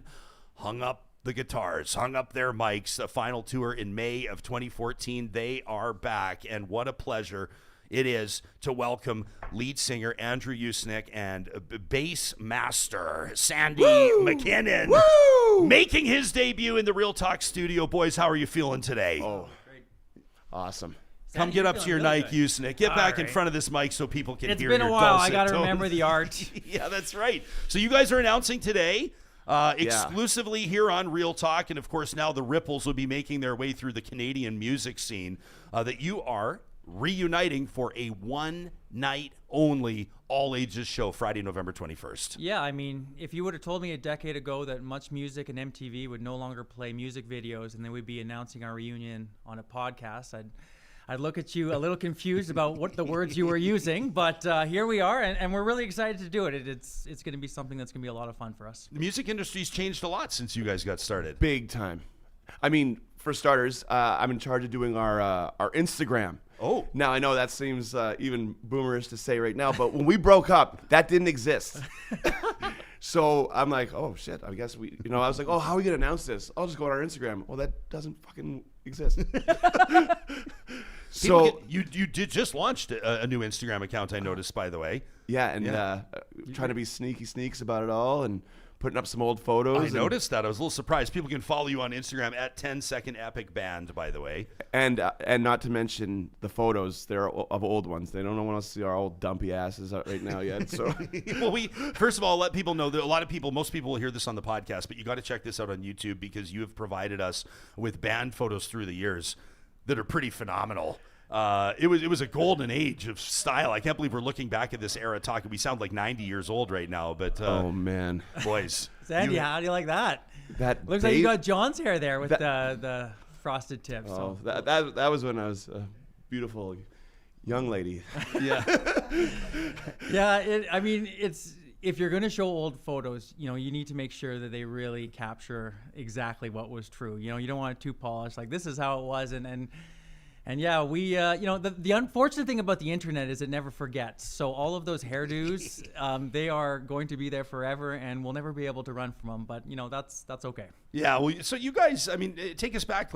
hung up the guitars, hung up their mics. A final tour in May of 2014. They are back, and what a pleasure it is to welcome lead singer Andrew Usenik and bass master Sandy MacKinnon, making his debut in the Real Talk studio. Boys, how are you feeling today? Oh, awesome. Come get up to your Nike, Usenik. Get back in front of this mic so people can It's hear been your a while. I dulcet got to tones. remember the art. Yeah, that's right. So you guys are announcing today, exclusively here on Real Talk, and of course now the ripples will be making their way through the Canadian music scene, that you are reuniting for a one-night-only, all-ages show Friday, November 21st. Yeah, I mean, if you would have told me a decade ago that Much Music and MTV would no longer play music videos and they would be announcing our reunion on a podcast, I'd I'd look at you a little confused about what the words you were using, but here we are, and we're really excited to do it. It's going to be something that's going to be a lot of fun for us. The music industry's changed a lot since you guys got started. Big time. I mean, for starters, I'm in charge of doing our Instagram. Oh. Now, I know that seems even boomerish to say right now, but when we broke up, that didn't exist. So I'm like, oh, shit, I guess I was like, oh, how are we going to announce this? I'll just go on our Instagram. Well, that doesn't fucking exist. So you did just launched a new Instagram account, I noticed, by the way. yeah, and trying to be sneaky sneaks about it all and putting up some old photos. I noticed that. I was a little surprised. People can follow you on Instagram at 10-second epic band, by the way. And not to mention the photos, they're of old ones. They don't want to see our old dumpy asses out right now yet. So, Well, we first of all let people know that most people will hear this on the podcast, but you got to check this out on YouTube because you have provided us with band photos through the years that are pretty phenomenal. It was a golden age of style. I can't believe we're looking back at this era talking. We sound like 90 years old right now, but oh man, boys, Sandy, how do you like that? that Looks like you got John's hair there with the frosted tips. Oh, So. that was when I was a beautiful young lady. yeah. Yeah, I mean, it's if you're going to show old photos, you need to make sure that they really capture exactly what was true. You don't want it too polished. Like this is how it was, and yeah, we the unfortunate thing about the internet is it never forgets. So all of those hairdos, they are going to be there forever, and we'll never be able to run from them. But that's okay. Yeah. Well, so you guys, I mean, take us back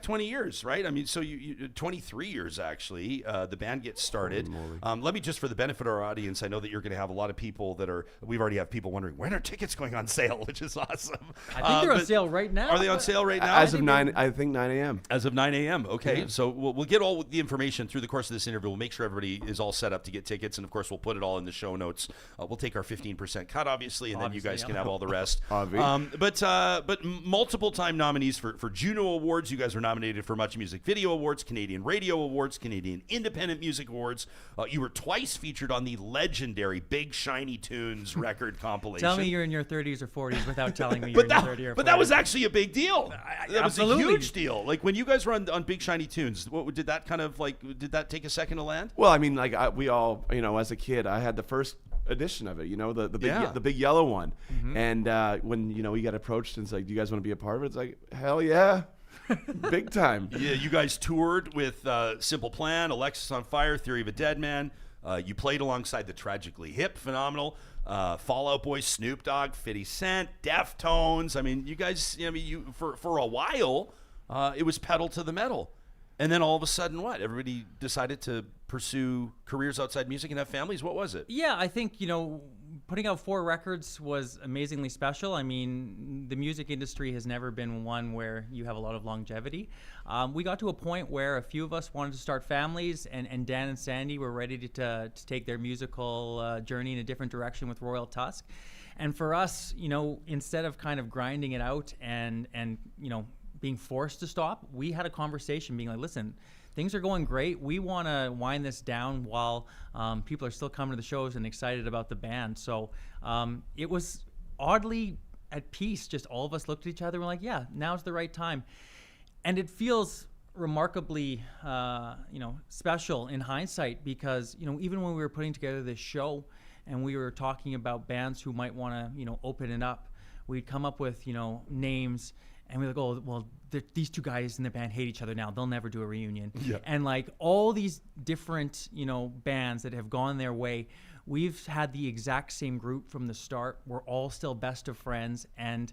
20 years, right? I mean, so you 23 years actually. The band gets started. Let me just, for the benefit of our audience, I know that you're going to have a lot of people we've already have people wondering when are tickets going on sale, which is awesome. I think they're on sale right now. Are they on sale right now? As of 9 a.m. As of 9 a.m. Okay. Yeah. So we'll get all the information through the course of this interview. We'll make sure everybody is all set up to get tickets. And of course, we'll put it all in the show notes. We'll take our 15% cut, obviously, and then you guys can have all the rest. But multiple time nominees for Juno Awards. You guys are nominated for Much Music Video Awards, Canadian Radio Awards, Canadian Independent Music Awards. You were twice featured on the legendary Big Shiny Tunes record compilation. Tell me you're in your 30s or 40s without telling me you're in your 30s or 40s. But that was actually a big deal. That was a Absolutely. huge deal. Like when you guys were on Big Shiny Tunes, did that take a second to land? Well, I mean, we all, as a kid, I had the first edition of it, the big yellow one. Mm-hmm. And when we got approached and it's like, do you guys want to be a part of it? It's like, hell yeah. Big time. Yeah, you guys toured with Simple Plan, Alexis on Fire, Theory of a Dead Man. You played alongside the Tragically Hip, phenomenal. Fall Out Boy, Snoop Dogg, 50 Cent, Deftones. I mean, you guys, for a while, it was pedal to the metal. And then all of a sudden, what? Everybody decided to pursue careers outside music and have families? What was it? Yeah, I think, putting out 4 records was amazingly special. I mean, the music industry has never been one where you have a lot of longevity. We got to a point where a few of us wanted to start families, and Dan and Sandy were ready to take their musical journey in a different direction with Royal Tusk. And for us, instead of kind of grinding it out and being forced to stop, we had a conversation being like, listen, things are going great. We want to wind this down while people are still coming to the shows and excited about the band. So it was oddly at peace. Just all of us looked at each other and were like, yeah, now's the right time. And it feels remarkably, special in hindsight because, even when we were putting together this show and we were talking about bands who might want to, open it up, we'd come up with, names. And we're like, oh, well, these two guys in the band hate each other now. They'll never do a reunion. Yeah. And like all these different, bands that have gone their way, we've had the exact same group from the start. We're all still best of friends. And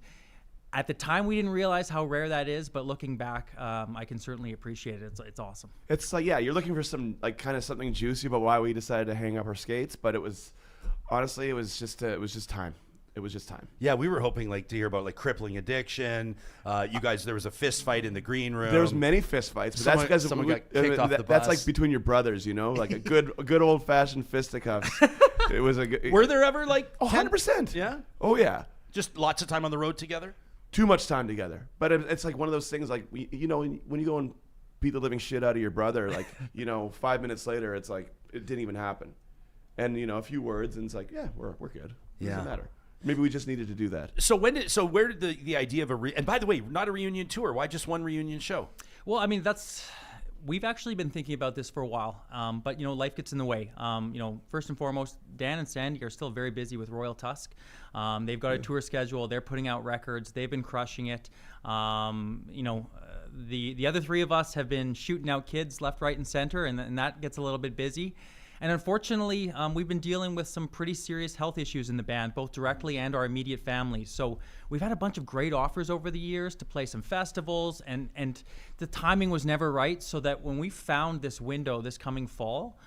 at the time, we didn't realize how rare that is. But looking back, I can certainly appreciate it. It's awesome. It's like, yeah, you're looking for some kind of something juicy about why we decided to hang up our skates. But it was just time. It was just time. Yeah, we were hoping to hear about crippling addiction. You guys, there was a fist fight in the green room. There was many fist fights. But someone got kicked off the bus. That's like between your brothers, like a good old fashioned fisticuffs. It was Were there ever 100%? Yeah. Oh yeah. Just lots of time on the road together. Too much time together. But it's like one of those things. Like when you go and beat the living shit out of your brother, 5 minutes later, it's like it didn't even happen. And a few words, and it's like, yeah, we're good. It doesn't matter. Maybe we just needed to do that. So where did the idea of and by the way, not a reunion tour? Why just one reunion show? Well, I mean, that's we've actually been thinking about this for a while, but life gets in the way. First and foremost, Dan and Sandy are still very busy with Royal Tusk. They've got a tour schedule. They're putting out records. They've been crushing it. The other three of us have been shooting out kids left, right, and center, and that gets a little bit busy. And unfortunately, we've been dealing with some pretty serious health issues in the band, both directly and our immediate families. So we've had a bunch of great offers over the years to play some festivals, and the timing was never right, so that when we found this window this coming fall,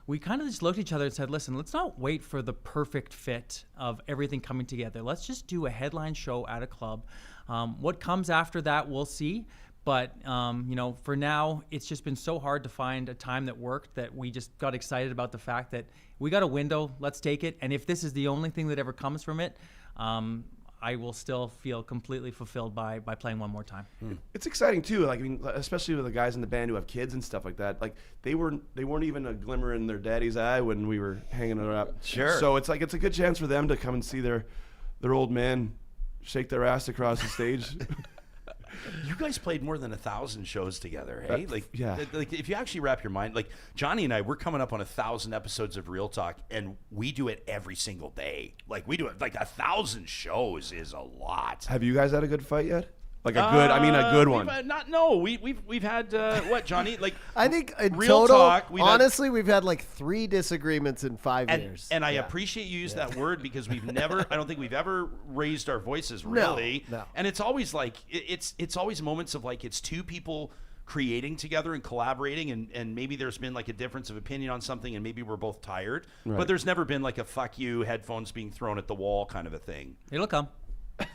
we kind of just looked at each other and said, listen, let's not wait for the perfect fit of everything coming together. Let's just do a headline show at a club. What comes after that, we'll see. But, for now, it's just been so hard to find a time that worked that we just got excited about the fact that we got a window, let's take it. And if this is the only thing that ever comes from it, I will still feel completely fulfilled by playing one more time. It's exciting too. Like, I mean, especially with the guys in the band who have kids and stuff like that. Like, they weren't even a glimmer in their daddy's eye when we were hanging it up. Sure. So it's a good chance for them to come and see their old man shake their ass across the stage. You guys played more than 1,000 shows together, hey? Yeah. Like, if you actually wrap your mind, like Johnny and I, we're coming up on 1,000 episodes of Real Talk, and we do it every single day. Like, we do it, like 1,000 shows is a lot. Have you guys had a good fight yet? Like a good one. We've had what, Johnny? Like, I think in Real total, Talk, honestly, we've had like 3 disagreements in 5 years. And I appreciate you use that word, because I don't think we've ever raised our voices, really. No. And it's always like, it's always moments of like, it's two people creating together and collaborating, and maybe there's been like a difference of opinion on something, and maybe we're both tired, but there's never been like a fuck you, headphones being thrown at the wall kind of a thing. It'll come. Oh,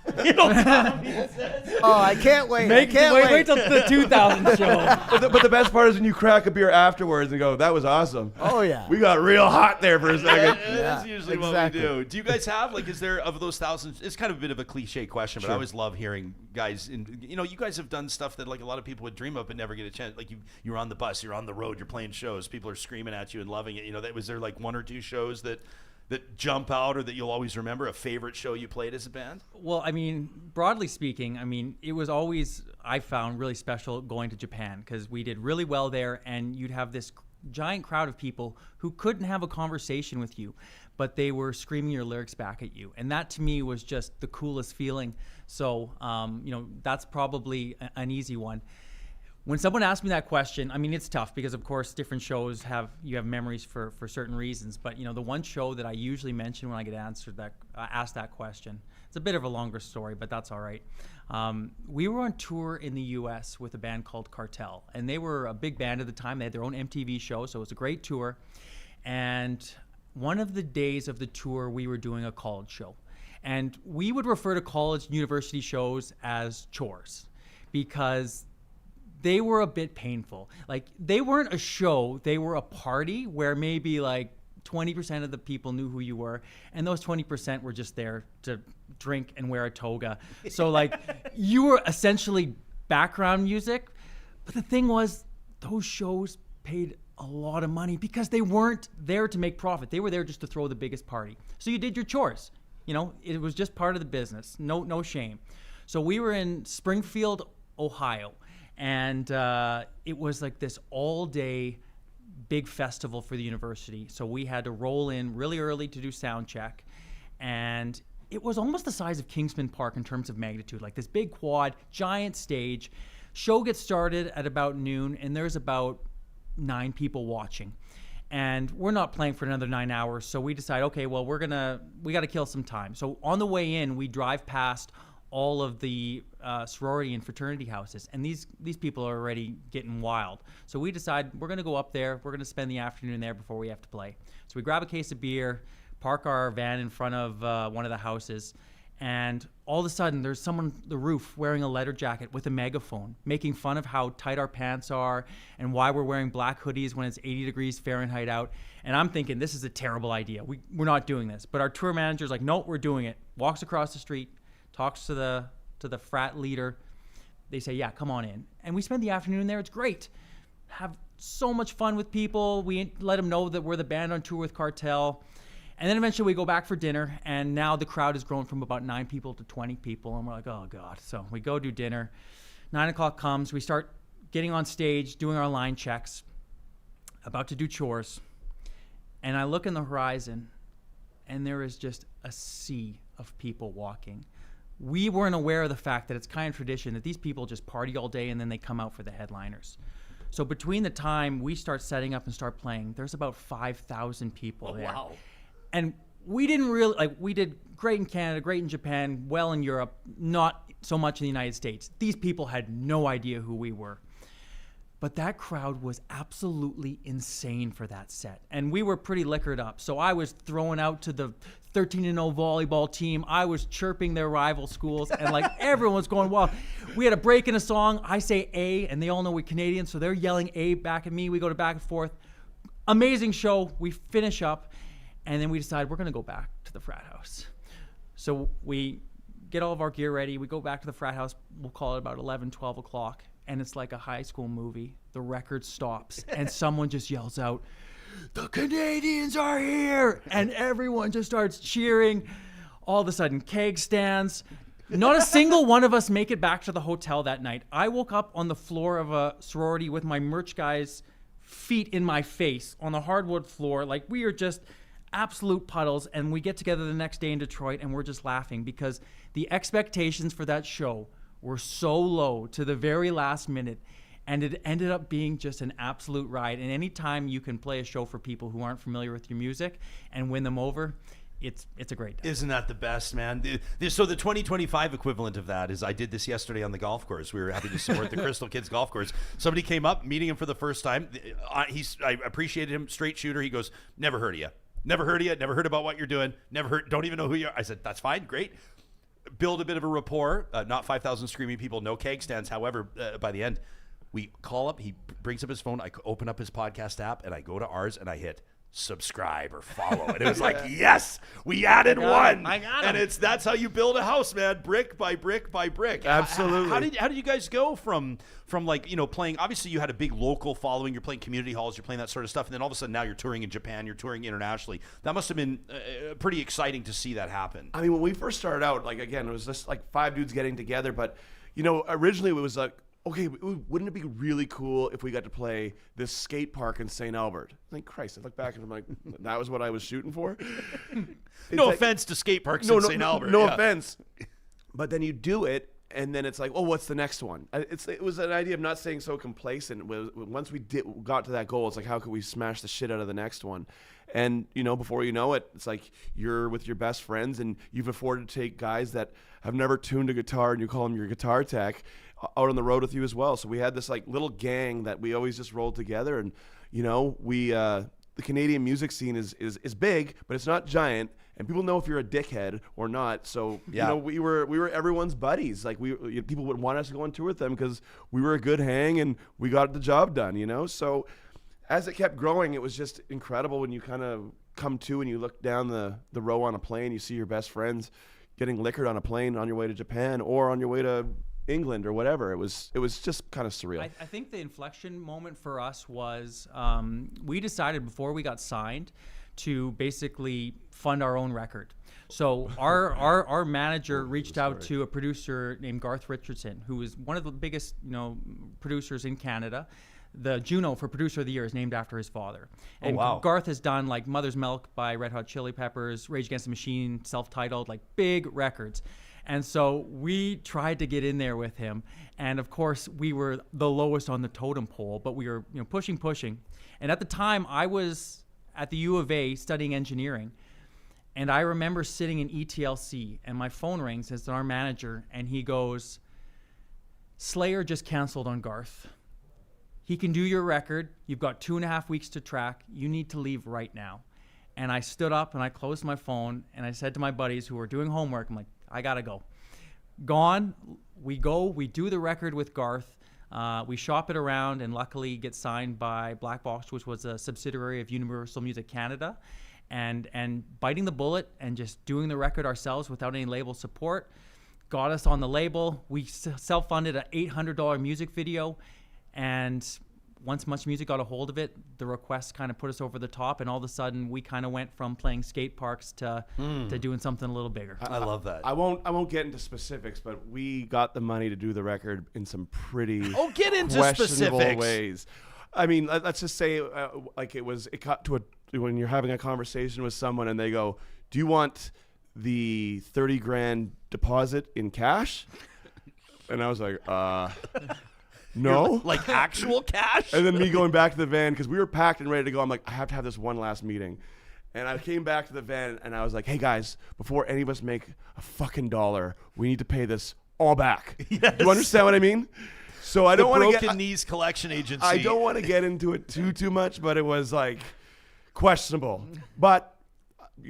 I can't wait. Wait till the 2000 show. But the best part is when you crack a beer afterwards and go, that was awesome. Oh, yeah. We got real hot there for a second. That's usually what we do. Do you guys have, like, is there, of those thousands, it's kind of a bit of a cliche question, but I always love hearing guys, you guys have done stuff that like a lot of people would dream of but never get a chance. Like, you're on the bus, you're on the road, you're playing shows, people are screaming at you and loving it. Was there like 1 or 2 shows that jump out, or that you'll always remember, a favorite show you played as a band? Well, I mean, broadly speaking, I mean, it was always, I found, really special going to Japan, because we did really well there, and you'd have this giant crowd of people who couldn't have a conversation with you, but they were screaming your lyrics back at you. And that to me was just the coolest feeling. So, that's probably an easy one. When someone asks me that question, I mean, it's tough, because of course different shows have memories for certain reasons. But the one show that I usually mention when I get asked that question, it's a bit of a longer story, but that's all right. We were on tour in the U.S. with a band called Cartel, and they were a big band at the time. They had their own MTV show, so it was a great tour. And one of the days of the tour, we were doing a college show, and we would refer to college and university shows as chores, because they were a bit painful. Like, they weren't a show, they were a party where maybe like 20% of the people knew who you were, and those 20% were just there to drink and wear a toga. So like, you were essentially background music. But the thing was, those shows paid a lot of money, because they weren't there to make profit. They were there just to throw the biggest party. So you did your chores. It was just part of the business. No shame. So we were in Springfield, Ohio. And it was like this all-day big festival for the university. So we had to roll in really early to do sound check. And it was almost the size of Kingsman Park in terms of magnitude, like this big quad, giant stage. Show gets started at about noon, and there's about 9 people watching. And we're not playing for another 9 hours, so we decide, okay, well, we got to kill some time. So on the way in, we drive past all of the sorority and fraternity houses, and these people are already getting wild. So we decide we're going to go up there, we're going to spend the afternoon there before we have to play. So we grab a case of beer, park our van in front of one of the houses, and all of a sudden there's someone on the roof wearing a leather jacket with a megaphone, making fun of how tight our pants are and why we're wearing black hoodies when it's 80 degrees Fahrenheit out. And I'm thinking, this is a terrible idea. We're not doing this. But our tour manager's like, nope, we're doing it. Walks across the street, talks to the frat leader. They say, yeah, come on in. And we spend the afternoon there. It's great. Have so much fun with people. We let them know that we're the band on tour with Cartel. And then eventually we go back for dinner, and now the crowd has grown from about 9 people to 20 people. And we're like, oh God. So we go do dinner. 9 o'clock comes. We start getting on stage, doing our line checks, about to do chores, and I look in the horizon, and there is just a sea of people walking. We weren't aware of the fact that it's kind of tradition that these people just party all day and then they come out for the headliners. So between the time we start setting up and start playing, there's about 5,000 people there. Wow. And we didn't really, like, we did great in Canada, great in Japan, well in Europe, not so much in the United States. These people had no idea who we were. But that crowd was absolutely insane for that set. And we were pretty liquored up. So I was throwing out to the 13-0 volleyball team. I was chirping their rival schools. And like everyone was going wild. We had a break in a song. I say A, and they all know we're Canadian. So they're yelling A back at me. We go to back and forth. Amazing show. We finish up. And then we decide we're going to go back to the frat house. So we get all of our gear ready. We go back to the frat house. We'll call it about 11, 12 o'clock. And it's like a high school movie. The record stops and someone just yells out, "The Canadians are here!" And everyone just starts cheering. All of a sudden, keg stands. Not a single one of us make it back to the hotel that night. I woke up on the floor of a sorority with my merch guys' feet in my face on the hardwood floor. Like, we are just absolute puddles. And we get together the next day in Detroit and we're just laughing because the expectations for that show were so low to the very last minute, and it ended up being just an absolute ride. And anytime you can play a show for people who aren't familiar with your music and win them over, it's a great day. Isn't that the best, man? So the 2025 equivalent of that is I did this yesterday on the golf course. We were happy to support the Crystal Kids golf course. Somebody came up, meeting him for the first time. I appreciated him, straight shooter. He goes, "Never heard of you. Never heard of you. Never heard about what you're doing. Never heard. Don't even know who you are." I said, "That's fine. Great." Build a bit of a rapport, not 5,000 screaming people, no keg stands. However, by the end, we call up, he brings up his phone, I open up his podcast app, and I go to ours, and I hit subscribe or follow. And it was like, yes, we added one. I got him. And that's how you build a house, man, brick by brick by brick. Absolutely. How did you guys go from like, playing, obviously you had a big local following, you're playing community halls, you're playing that sort of stuff, and then all of a sudden now you're touring in Japan, you're touring internationally. That must have been pretty exciting to see that happen. I mean, when we first started out, like, again, it was just like 5 dudes getting together. But, originally it was like, okay, wouldn't it be really cool if we got to play this skate park in St. Albert? Like, Christ, I look back and I'm like, that was what I was shooting for? No offense to skate parks in St. Albert. No offense. But then you do it, and then it's like, oh, what's the next one? It was an idea of not staying so complacent. Once we got to that goal, it's like, how could we smash the shit out of the next one? And, before you know it, it's like you're with your best friends, and you've afforded to take guys that have never tuned a guitar, and you call them your guitar tech, out on the road with you as well. So we had this like little gang that we always just rolled together. And, we the Canadian music scene is big, but it's not giant. And people know if you're a dickhead or not. So, we were everyone's buddies. Like, people would want us to go on tour with them because we were a good hang and we got the job done, So as it kept growing, it was just incredible when you kind of come to and you look down the row on a plane, you see your best friends getting liquored on a plane on your way to Japan or on your way to England or whatever. It was just kind of surreal. I think the inflection moment for us was we decided before we got signed to basically fund our own record. So our manager reached out to a producer named Garth Richardson, who is one of the biggest producers in Canada. The Juno for Producer of the Year is named after his father. And Garth has done like Mother's Milk by Red Hot Chili Peppers, Rage Against the Machine, self-titled, like big records. And so we tried to get in there with him. And of course, we were the lowest on the totem pole, but we were pushing. And at the time, I was at the U of A studying engineering. And I remember sitting in ETLC, and my phone rings. It's our manager, and he goes, "Slayer just canceled on Garth. He can do your record. You've got 2.5 weeks to track. You need to leave right now." And I stood up, and I closed my phone, and I said to my buddies who were doing homework, I'm like, I gotta go. Gone. We go. We do the record with Garth. We shop it around and luckily get signed by Black Box, which was a subsidiary of Universal Music Canada. And biting the bullet and just doing the record ourselves without any label support got us on the label. We self-funded an $800 music video, and once Much Music got a hold of it, the requests kind of put us over the top, and all of a sudden we kind of went from playing skate parks to doing something a little bigger. I love that. I won't get into specifics, but we got the money to do the record in some pretty get into questionable specifics. ways. I mean, let's just say it got to when you're having a conversation with someone and they go, "Do you want the 30 grand deposit in cash?" And I was like, no. Like actual cash? And then me going back to the van, because we were packed and ready to go. I'm like, I have to have this one last meeting. And I came back to the van and I was like, hey guys, before any of us make a fucking dollar, we need to pay this all back. Yes. Do you understand what I mean? So I don't want to get Broken Knees Collection Agency. I don't want to get into it too much, but it was like questionable. But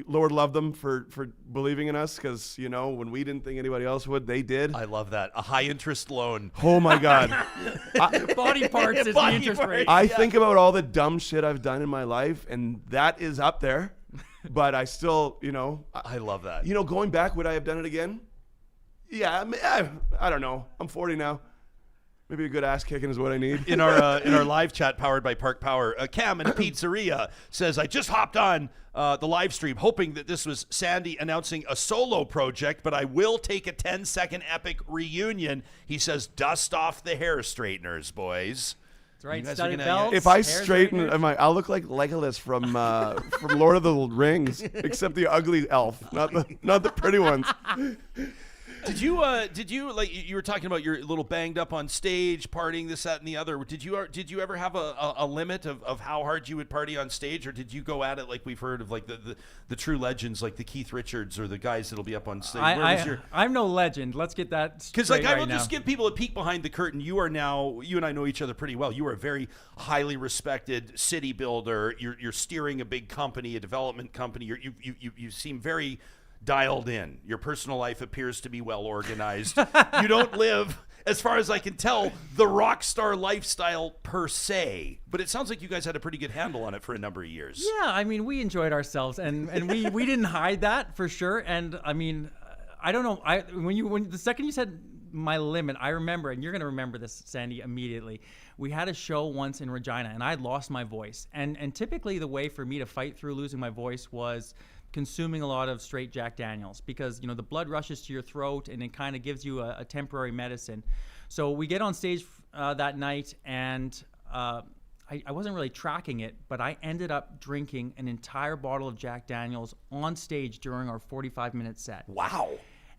Lord loved them for believing in us, because when we didn't think anybody else would, they did. I love that. A high interest loan. Oh my God. Body parts is the Body interest parts. rate. I think about all the dumb shit I've done in my life, and that is up there. But I still, I love that. Going back, would I have done it again? Yeah, I don't know. I'm 40 now. Maybe a good ass kicking is what I need. In our live chat powered by Park Power, Cam in a pizzeria says, I just hopped on the live stream hoping that this was Sandy announcing a solo project, but I will take a 10-second epic reunion. He says, dust off the hair straighteners, boys. That's right. You guys are Studded gonna- belts, If I hair straighten, straighteners. I'll look like Legolas from Lord of the Rings, except the ugly elf, not the pretty ones. Did you like you were talking about you're a little banged up on stage, partying this, that, and the other? Did you ever have a limit of how hard you would party on stage, or did you go at it like we've heard of like the true legends like the Keith Richards or the guys that'll be up on stage? I'm no legend. Let's get that straight Because like I will right now. just give people a peek behind the curtain. You and I know each other pretty well. You are a very highly respected city builder. You're steering a big company, a development company. You seem very dialed in. Your personal life appears to be well organized. You don't live, as far as I can tell, the rock star lifestyle per se. But it sounds like you guys had a pretty good handle on it for a number of years. Yeah, I mean, we enjoyed ourselves, and we didn't hide that for sure. And I mean, I don't know. When the second you said my limit, I remember, and you're gonna remember this, Sandy, immediately. We had a show once in Regina, and I had lost my voice. And typically, the way for me to fight through losing my voice was consuming a lot of straight Jack Daniels, because the blood rushes to your throat and it kind of gives you a temporary medicine. So we get on stage that night, and I wasn't really tracking it, but I ended up drinking an entire bottle of Jack Daniels on stage during our 45-minute set. Wow.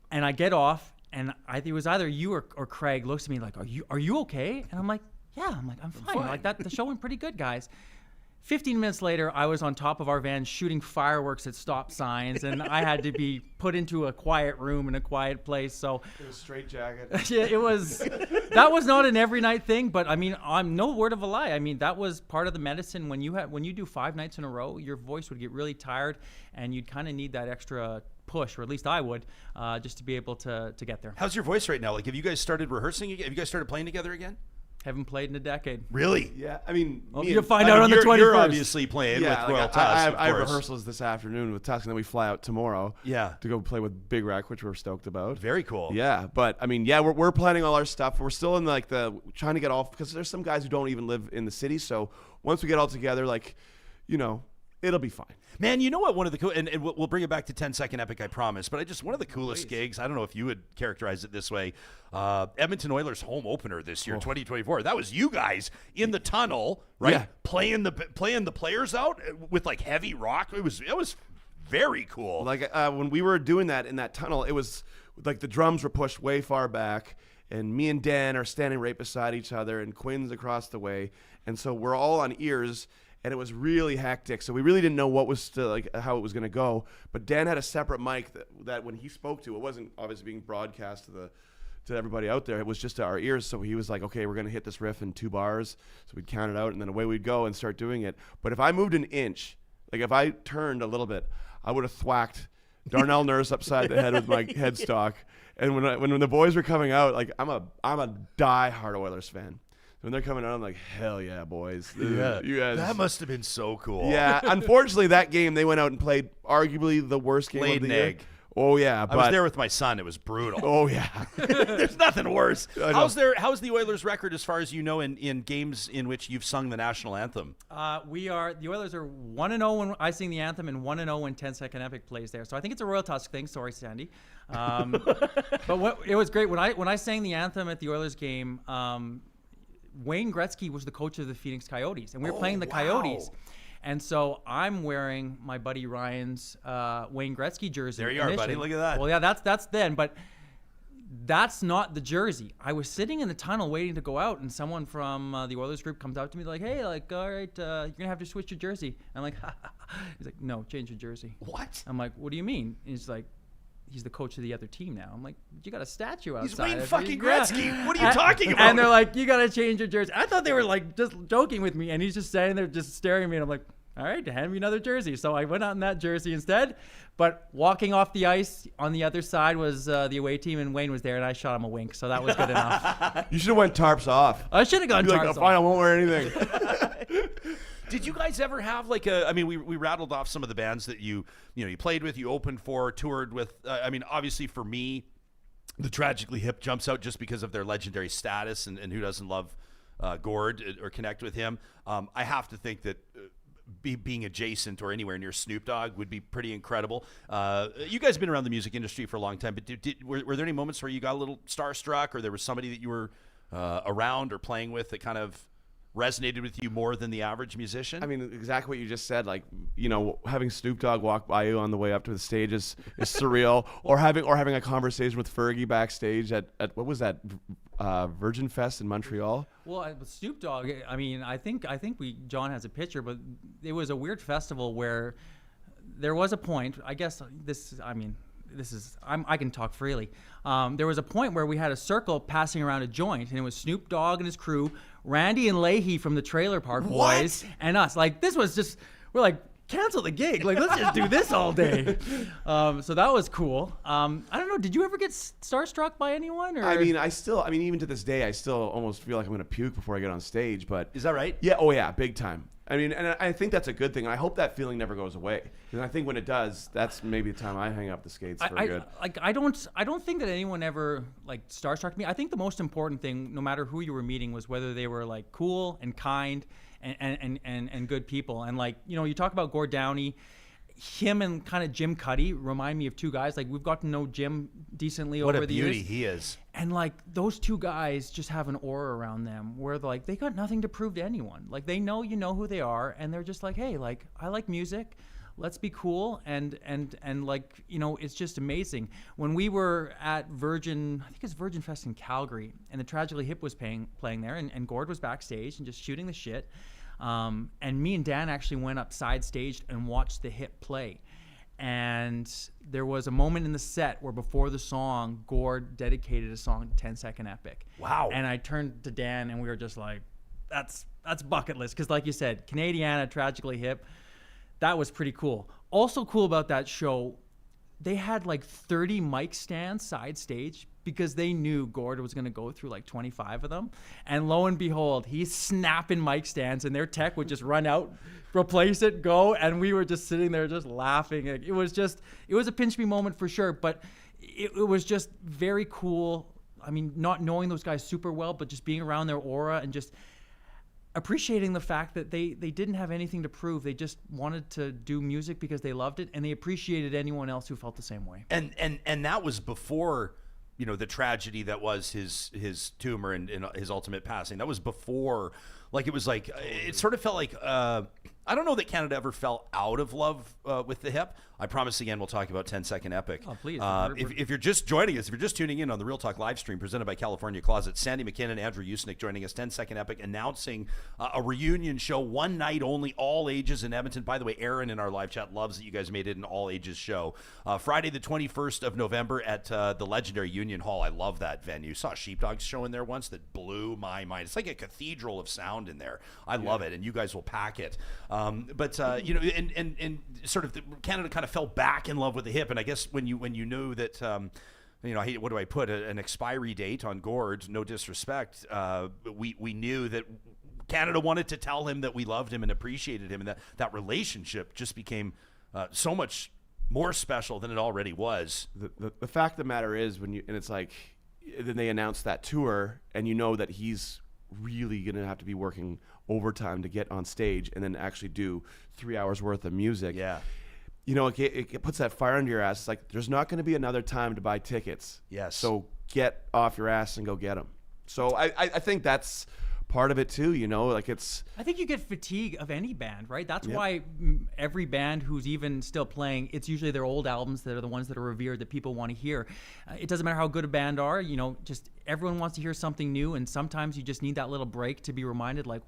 And I get off, and it was either you or Craig looks at me like, are you okay? And I'm like, yeah. I'm fine. Like that. The show went pretty good, guys. 15 minutes later, I was on top of our van shooting fireworks at stop signs, and I had to be put into a quiet room in a quiet place. So It was straight jacket. yeah, that was not an every night thing, but I mean, I'm no word of a lie. I mean, that was part of the medicine. When you do 5 nights in a row, your voice would get really tired, and you'd kind of need that extra push, or at least I would, just to be able to get there. How's your voice right now? Like, have you guys started rehearsing again? Have you guys started playing together again? Haven't played in a decade. Really? Yeah, I mean, Well, me you'll and- find out on the 21st. You're obviously playing with like Royal Tusk, I have of course. rehearsals this afternoon with Tusk, and then we fly out tomorrow. Yeah. To go play with Big Rack, which we're stoked about. Very cool. Yeah, but I mean, we're planning all our stuff. We're still in like trying to get off, because there's some guys who don't even live in the city. So once we get all together, it'll be fine. Man, you know what? One of the cool, and we'll bring it back to 10-second epic, I promise. But one of the coolest gigs. I don't know if you would characterize it this way. Edmonton Oilers home opener this year, 2024. That was you guys in the tunnel, right? Yeah. Playing the players out with like heavy rock. It was very cool. Like when we were doing that in that tunnel, it was like the drums were pushed way far back, and me and Dan are standing right beside each other, and Quinn's across the way, and so we're all on ears. And it was really hectic, so we really didn't know how it was going to go. But Dan had a separate mic that when he spoke to, it wasn't obviously being broadcast to everybody out there. It was just to our ears. So he was like, "Okay, we're going to hit this riff in 2 bars." So we'd count it out, and then away we'd go and start doing it. But if I moved an inch, like if I turned a little bit, I would have thwacked Darnell Nurse upside the head with my headstock. And when the boys were coming out, like I'm a die-hard Oilers fan. When they're coming out, I'm like, hell yeah, boys. Yeah. You guys. That must have been so cool. Yeah. Unfortunately, that game, they went out and played arguably the worst game Laid of the an year. egg. Oh yeah, I was there with my son. It was brutal. Oh yeah. There's nothing worse. I know. How's the Oilers' record as far as you know in games in which you've sung the national anthem? The Oilers are 1-0 when I sing the anthem and 1-0 when 10-second epic plays there. So I think it's a Royal Tusk thing. Sorry, Sandy. But it was great when I sang the anthem at the Oilers game. Wayne Gretzky was the coach of the Phoenix Coyotes, and we were playing the Coyotes. And so I'm wearing my buddy Ryan's Wayne Gretzky jersey. There you are, buddy. Look at that. Well, yeah, that's then, but that's not the jersey. I was sitting in the tunnel waiting to go out, and someone from the Oilers group comes up to me like, "Hey, like, all right, you're gonna have to switch your jersey." I'm like, ha, ha, ha. He's like, "No, change your jersey." What? I'm like, "What do you mean?" And he's like, "He's the coach of the other team now." I'm like, "You got a statue outside." He's Wayne of fucking you." Gretzky. Yeah. What are you talking about? And they're like, "You gotta change your jersey." I thought they were like just joking with me, and he's just standing there just staring at me, and I'm like, all right, hand me another jersey. So I went out in that jersey instead. But walking off the ice on the other side was the away team, and Wayne was there, and I shot him a wink. So that was good enough. You should have went tarps off. I should have gone Be like, tarps "Oh, off. fine, I won't wear anything." Did you guys ever have like a? I mean, we rattled off some of the bands that you played with, you opened for, toured with. I mean, obviously for me, the Tragically Hip jumps out just because of their legendary status, and who doesn't love Gord or connect with him? I have to think that. Being adjacent or anywhere near Snoop Dogg would be pretty incredible. You guys have been around the music industry for a long time, but were there any moments where you got a little starstruck, or there was somebody that you were around or playing with that kind of resonated with you more than the average musician? I mean, exactly what you just said. Like, having Snoop Dogg walk by you on the way up to the stage is surreal. Or having a conversation with Fergie backstage at what was that, Virgin Fest in Montreal? Well, with Snoop Dogg, I mean, I think John has a picture, but it was a weird festival where there was a point. I guess I can talk freely. There was a point where we had a circle passing around a joint, and it was Snoop Dogg and his crew, Randy and Leahy from the Trailer Park Boys, and us. Like, this was just, we're like, cancel the gig. Like, let's just do this all day. So that was cool. I don't know. Did you ever get starstruck by anyone? Or? I mean, even to this day, I still almost feel like I'm going to puke before I get on stage. But Is that right? Yeah. Oh yeah, big time. I mean, and I think that's a good thing. I hope that feeling never goes away. And I think when it does, that's maybe the time I hang up the skates for good. I don't think that anyone ever like starstruck me. I think the most important thing, no matter who you were meeting, was whether they were like cool and kind and good people. And like, you talk about Gord Downie, him and kind of Jim Cuddy remind me of two guys. Like, we've got to know Jim decently over the years. What a beauty he is. And like, those two guys just have an aura around them where like they got nothing to prove to anyone. Like, they know who they are, and they're just like, hey, like, I like music. Let's be cool, and like, it's just amazing. When we were at Virgin, I think it's Virgin Fest in Calgary, and the Tragically Hip was playing there, and Gord was backstage and just shooting the shit. And me and Dan actually went up side stage and watched the Hip play. And there was a moment in the set where before the song, Gord dedicated a song to 10-second epic. Wow. And I turned to Dan, and we were just like, that's bucket list. Because like you said, Canadiana, Tragically Hip, that was pretty cool. Also cool about that show, they had like 30 mic stands side stage because they knew Gord was going to go through like 25 of them. And lo and behold, he's snapping mic stands, and their tech would just run out, replace it, go. And we were just sitting there just laughing. It was a pinch me moment for sure, but it was just very cool. I mean, not knowing those guys super well, but just being around their aura and just appreciating the fact that they didn't have anything to prove. They just wanted to do music because they loved it, and they appreciated anyone else who felt the same way. And that was before, the tragedy that was his tumor and his ultimate passing. That was before, like, it was like, it sort of felt like, I don't know that Canada ever fell out of love with the Hip. I promise again we'll talk about 10-second epic. Oh, please. If you're just joining us, if you're just tuning in on the Real Talk live stream presented by California Closet, Sandy MacKinnon, Andrew Usenik joining us, 10-second epic, announcing a reunion show, one night only, all ages in Edmonton. By the way, Aaron in our live chat loves that you guys made it an all ages show. Friday the 21st of November at the legendary Union Hall. I love that venue. Saw a Sheepdogs show in there once that blew my mind. It's like a cathedral of sound in there. I love it, and you guys will pack it. But and sort of Canada kind of fell back in love with the Hip, and I guess when you knew that, what do I put, an expiry date on Gord? No disrespect, we knew that Canada wanted to tell him that we loved him and appreciated him, and that relationship just became so much more special than it already was. The fact of the matter is and it's like, then they announce that tour and you know that he's really going to have to be working overtime to get on stage and then actually do 3 hours worth of music. Yeah. You know, it puts that fire under your ass. It's like, there's not going to be another time to buy tickets. Yes. So get off your ass and go get them. So I think that's part of it too, you know, like I think you get fatigue of any band, right? That's why every band who's even still playing, it's usually their old albums that are the ones that are revered that people want to hear. It doesn't matter how good a band are, you know, just everyone wants to hear something new, and sometimes you just need that little break to be reminded, like,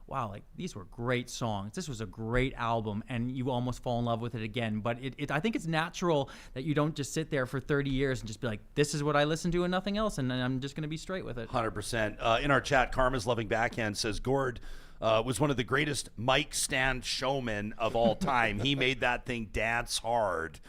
wow, like these were great songs. This was a great album, and you almost fall in love with it again. But I think it's natural that you don't just sit there for 30 years and just be like, this is what I listen to and nothing else, and I'm just going to be straight with it. 100%. In our chat, Karma's Loving Backhand says, Gord was one of the greatest mic stand showmen of all time. He made that thing dance hard.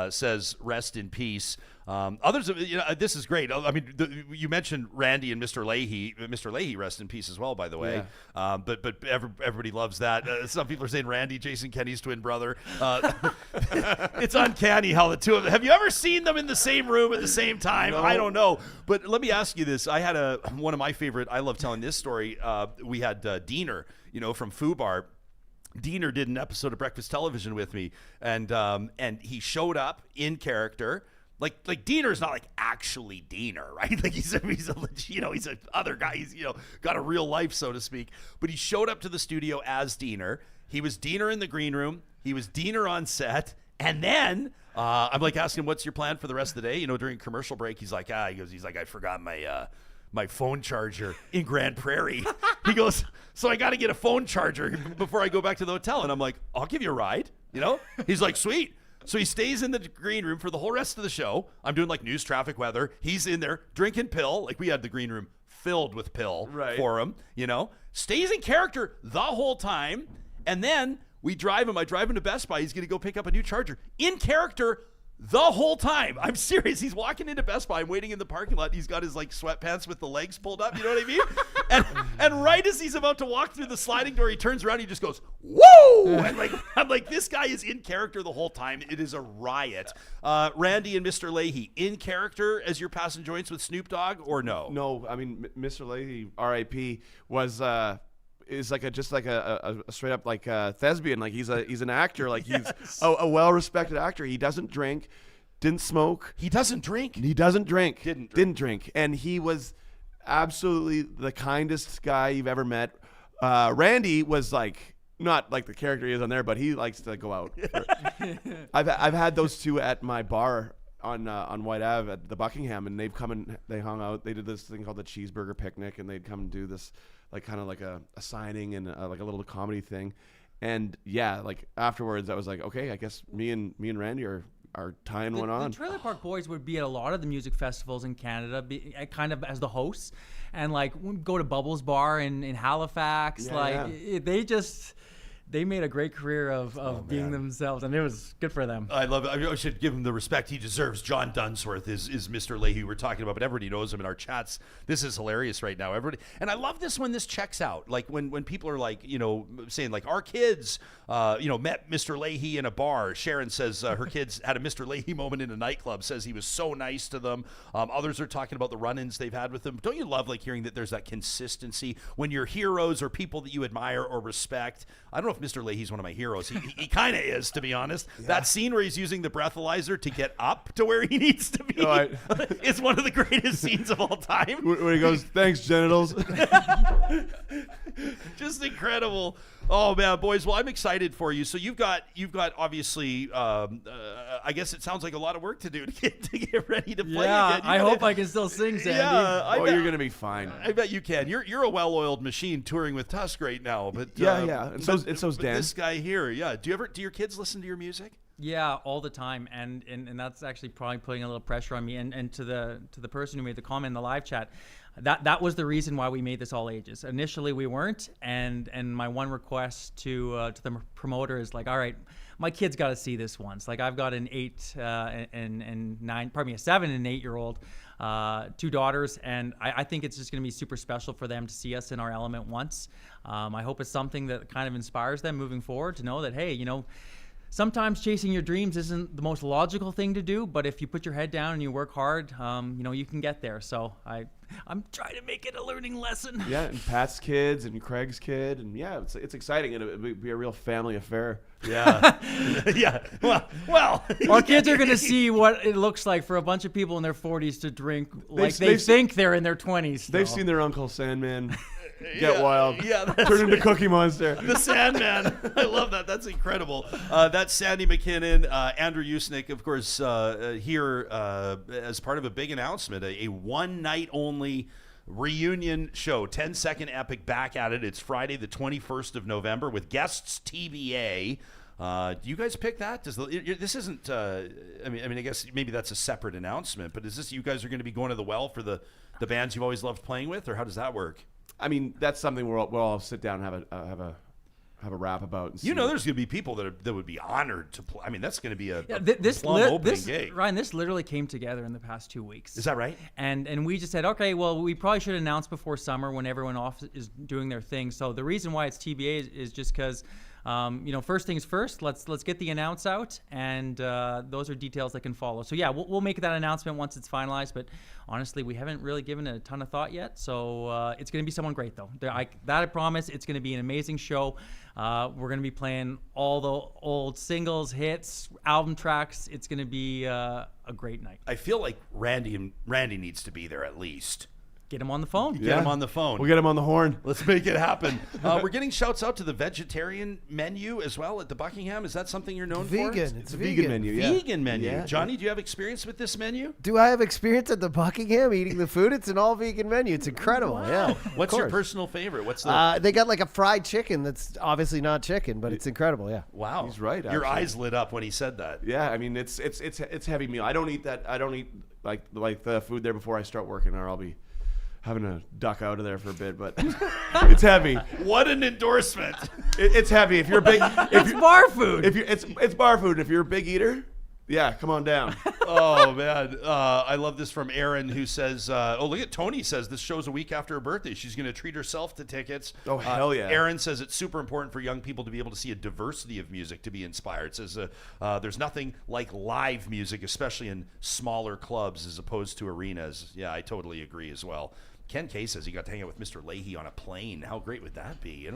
Says, rest in peace. Others, you know, this is great. I mean, you mentioned Randy and Mr. Leahy. Mr. Leahy, rest in peace as well, by the way. Yeah. But everybody loves that. Some people are saying Randy, Jason Kenney's twin brother. It's uncanny how the two of them. Have you ever seen them in the same room at the same time? No. I don't know. But let me ask you this. I had one of my favorite. I love telling this story. We had Diener, you know, from Foo Bar. Diener did an episode of Breakfast Television with me, and he showed up in character. Like Diener's not like actually Diener, right? Like he's a you know, he's a other guy. He's, you know, got a real life, so to speak. But he showed up to the studio as Diener. He was Diener in the green room. He was Diener on set, and then I'm like asking him, "What's your plan for the rest of the day?" You know, during commercial break, he's like, he's like, "I forgot my phone charger in Grand Prairie." He goes, "So I got to get a phone charger before I go back to the hotel." And I'm like, "I'll give you a ride." You know? He's like, "Sweet." So he stays in the green room for the whole rest of the show. I'm doing like news, traffic, weather. He's in there drinking pill. Like we had the green room filled with pill for him, you know? Stays in character the whole time. And then I drive him to Best Buy. He's going to go pick up a new charger in character the whole time. I'm serious. He's walking into Best Buy. I'm waiting in the parking lot. He's got his like sweatpants with the legs pulled up. You know what I mean? and right as he's about to walk through the sliding door, he turns around. He just goes, "Whoa!" And I'm like, this guy is in character the whole time. It is a riot. Randy and Mr. Leahy, in character as your passing joints with Snoop Dogg, or no? No, I mean, Mr. Leahy, R.I.P., was is like a straight up like thespian. Like he's an actor. Like he's a well respected actor. He doesn't drink, didn't smoke. He doesn't drink. Didn't drink. And he was absolutely the kindest guy you've ever met. Randy was like not like the character he is on there, but he likes to go out. I've had those two at my bar on White Ave at the Buckingham, and they've come and they hung out. They did this thing called the Cheeseburger Picnic, and they'd come and do this like kind of like a signing and like a little comedy thing. And yeah, like afterwards I was like, okay, I guess me and Randy are tying one on. The Trailer Park Boys would be at a lot of the music festivals in Canada, kind of as the hosts, and like we'd go to Bubbles Bar in Halifax. They made a great career of being themselves, and it was good for them. I love it. I mean, I should give him the respect he deserves. John Dunsworth is Mr. Leahy we're talking about, but everybody knows him in our chats. This is hilarious right now. Everybody, and I love this when this checks out. Like when people are like, you know, saying like our kids, met Mr. Leahy in a bar. Sharon says her kids had a Mr. Leahy moment in a nightclub. Says he was so nice to them. Others are talking about the run-ins they've had with him. Don't you love like hearing that there's that consistency when your heroes or people that you admire or respect? I don't know if Mr. Leahy's one of my heroes. He kind of is, to be honest. Yeah. That scene where he's using the breathalyzer to get up to where he needs to be is one of the greatest scenes of all time. Where he goes, "Thanks, genitals." Just incredible. Oh man, boys. Well, I'm excited for you. So you've got obviously. I guess it sounds like a lot of work to do to get ready to play again. I hope I can still sing, Sandy. Yeah, you're gonna be fine. I bet you can. You're a well-oiled machine touring with Tusk right now. But and so's Dan. This guy here, yeah. Do your kids listen to your music? Yeah, all the time, and that's actually probably putting a little pressure on me. And to the person who made the comment in the live chat, that was the reason why we made this all ages. Initially, we weren't, and my one request to the promoter is like, all right, my kid's got to see this once. Like I've got an 7 and 8-year-old, 2 daughters, and I think it's just going to be super special for them to see us in our element once. I hope it's something that kind of inspires them moving forward to know that, hey, you know, sometimes chasing your dreams isn't the most logical thing to do, but if you put your head down and you work hard, you can get there. So I'm trying to make it a learning lesson. Yeah, and Pat's kids and Craig's kid, and yeah, it's exciting, and it would be a real family affair. Yeah. Yeah. Well. Our kids are going to see what it looks like for a bunch of people in their 40s to drink like they they've think they're in their 20s. They've so. seen their Uncle Sandman get wild. Yeah. Turn into Cookie Monster. The Sandman. I love that. That's incredible. That's Sandy MacKinnon, Andrew Usenik, of course, here as part of a big announcement, a one-night only reunion show, 10-second epic back at it. It's Friday the 21st of November with guests TBA. Do you guys pick that? This isn't, I guess maybe that's a separate announcement, but is this you guys are going to be going to the well for the bands you've always loved playing with, or how does that work? I mean, that's something we'll all sit down and have a rap about. And see. There's going to be people that would be honored to play. I mean, that's going to be a plum opening this gig. Ryan, this literally came together in the past 2 weeks. Is that right? And we just said, okay, well, we probably should announce before summer when everyone off is doing their thing. So the reason why it's TBA is just because, first things first. Let's get the announce out, and those are details that can follow. So yeah, we'll make that announcement once it's finalized. But honestly, we haven't really given it a ton of thought yet. So it's going to be someone great, though. I promise. It's going to be an amazing show. We're going to be playing all the old singles, hits, album tracks. It's going to be a great night. I feel like Randy needs to be there at least. Get him on the phone. Get him on the phone. We'll get him on the horn. Let's make it happen. We're getting shouts out to the vegetarian menu as well at the Buckingham. Is that something you're known for? It's a vegan menu. Yeah. Vegan menu. Yeah. Johnny, do you have experience with this menu? Do I have experience at the Buckingham eating the food? It's an all vegan menu. It's incredible. Wow. Yeah. What's your course. personal favorite? What's the They got like a fried chicken that's obviously not chicken, but it's incredible. Yeah. Wow. He's right, Your actually. eyes lit up when he said that. Yeah, I mean it's heavy meal. I don't eat that. I don't eat like the food there before I start working, or I'll be having to duck out of there for a bit. But it's heavy. What an endorsement! It's heavy. If you're a big, It's bar food. if you it's bar food. If you're a big eater, yeah, come on down. Oh man, I love this from Erin, who says, look at Tony says this show's a week after her birthday. She's going to treat herself to tickets. Oh, hell yeah. Erin says it's super important for young people to be able to see a diversity of music to be inspired. Says there's nothing like live music, especially in smaller clubs as opposed to arenas. Yeah, I totally agree as well. Ken Kay says he got to hang out with Mr. Leahy on a plane. How great would that be?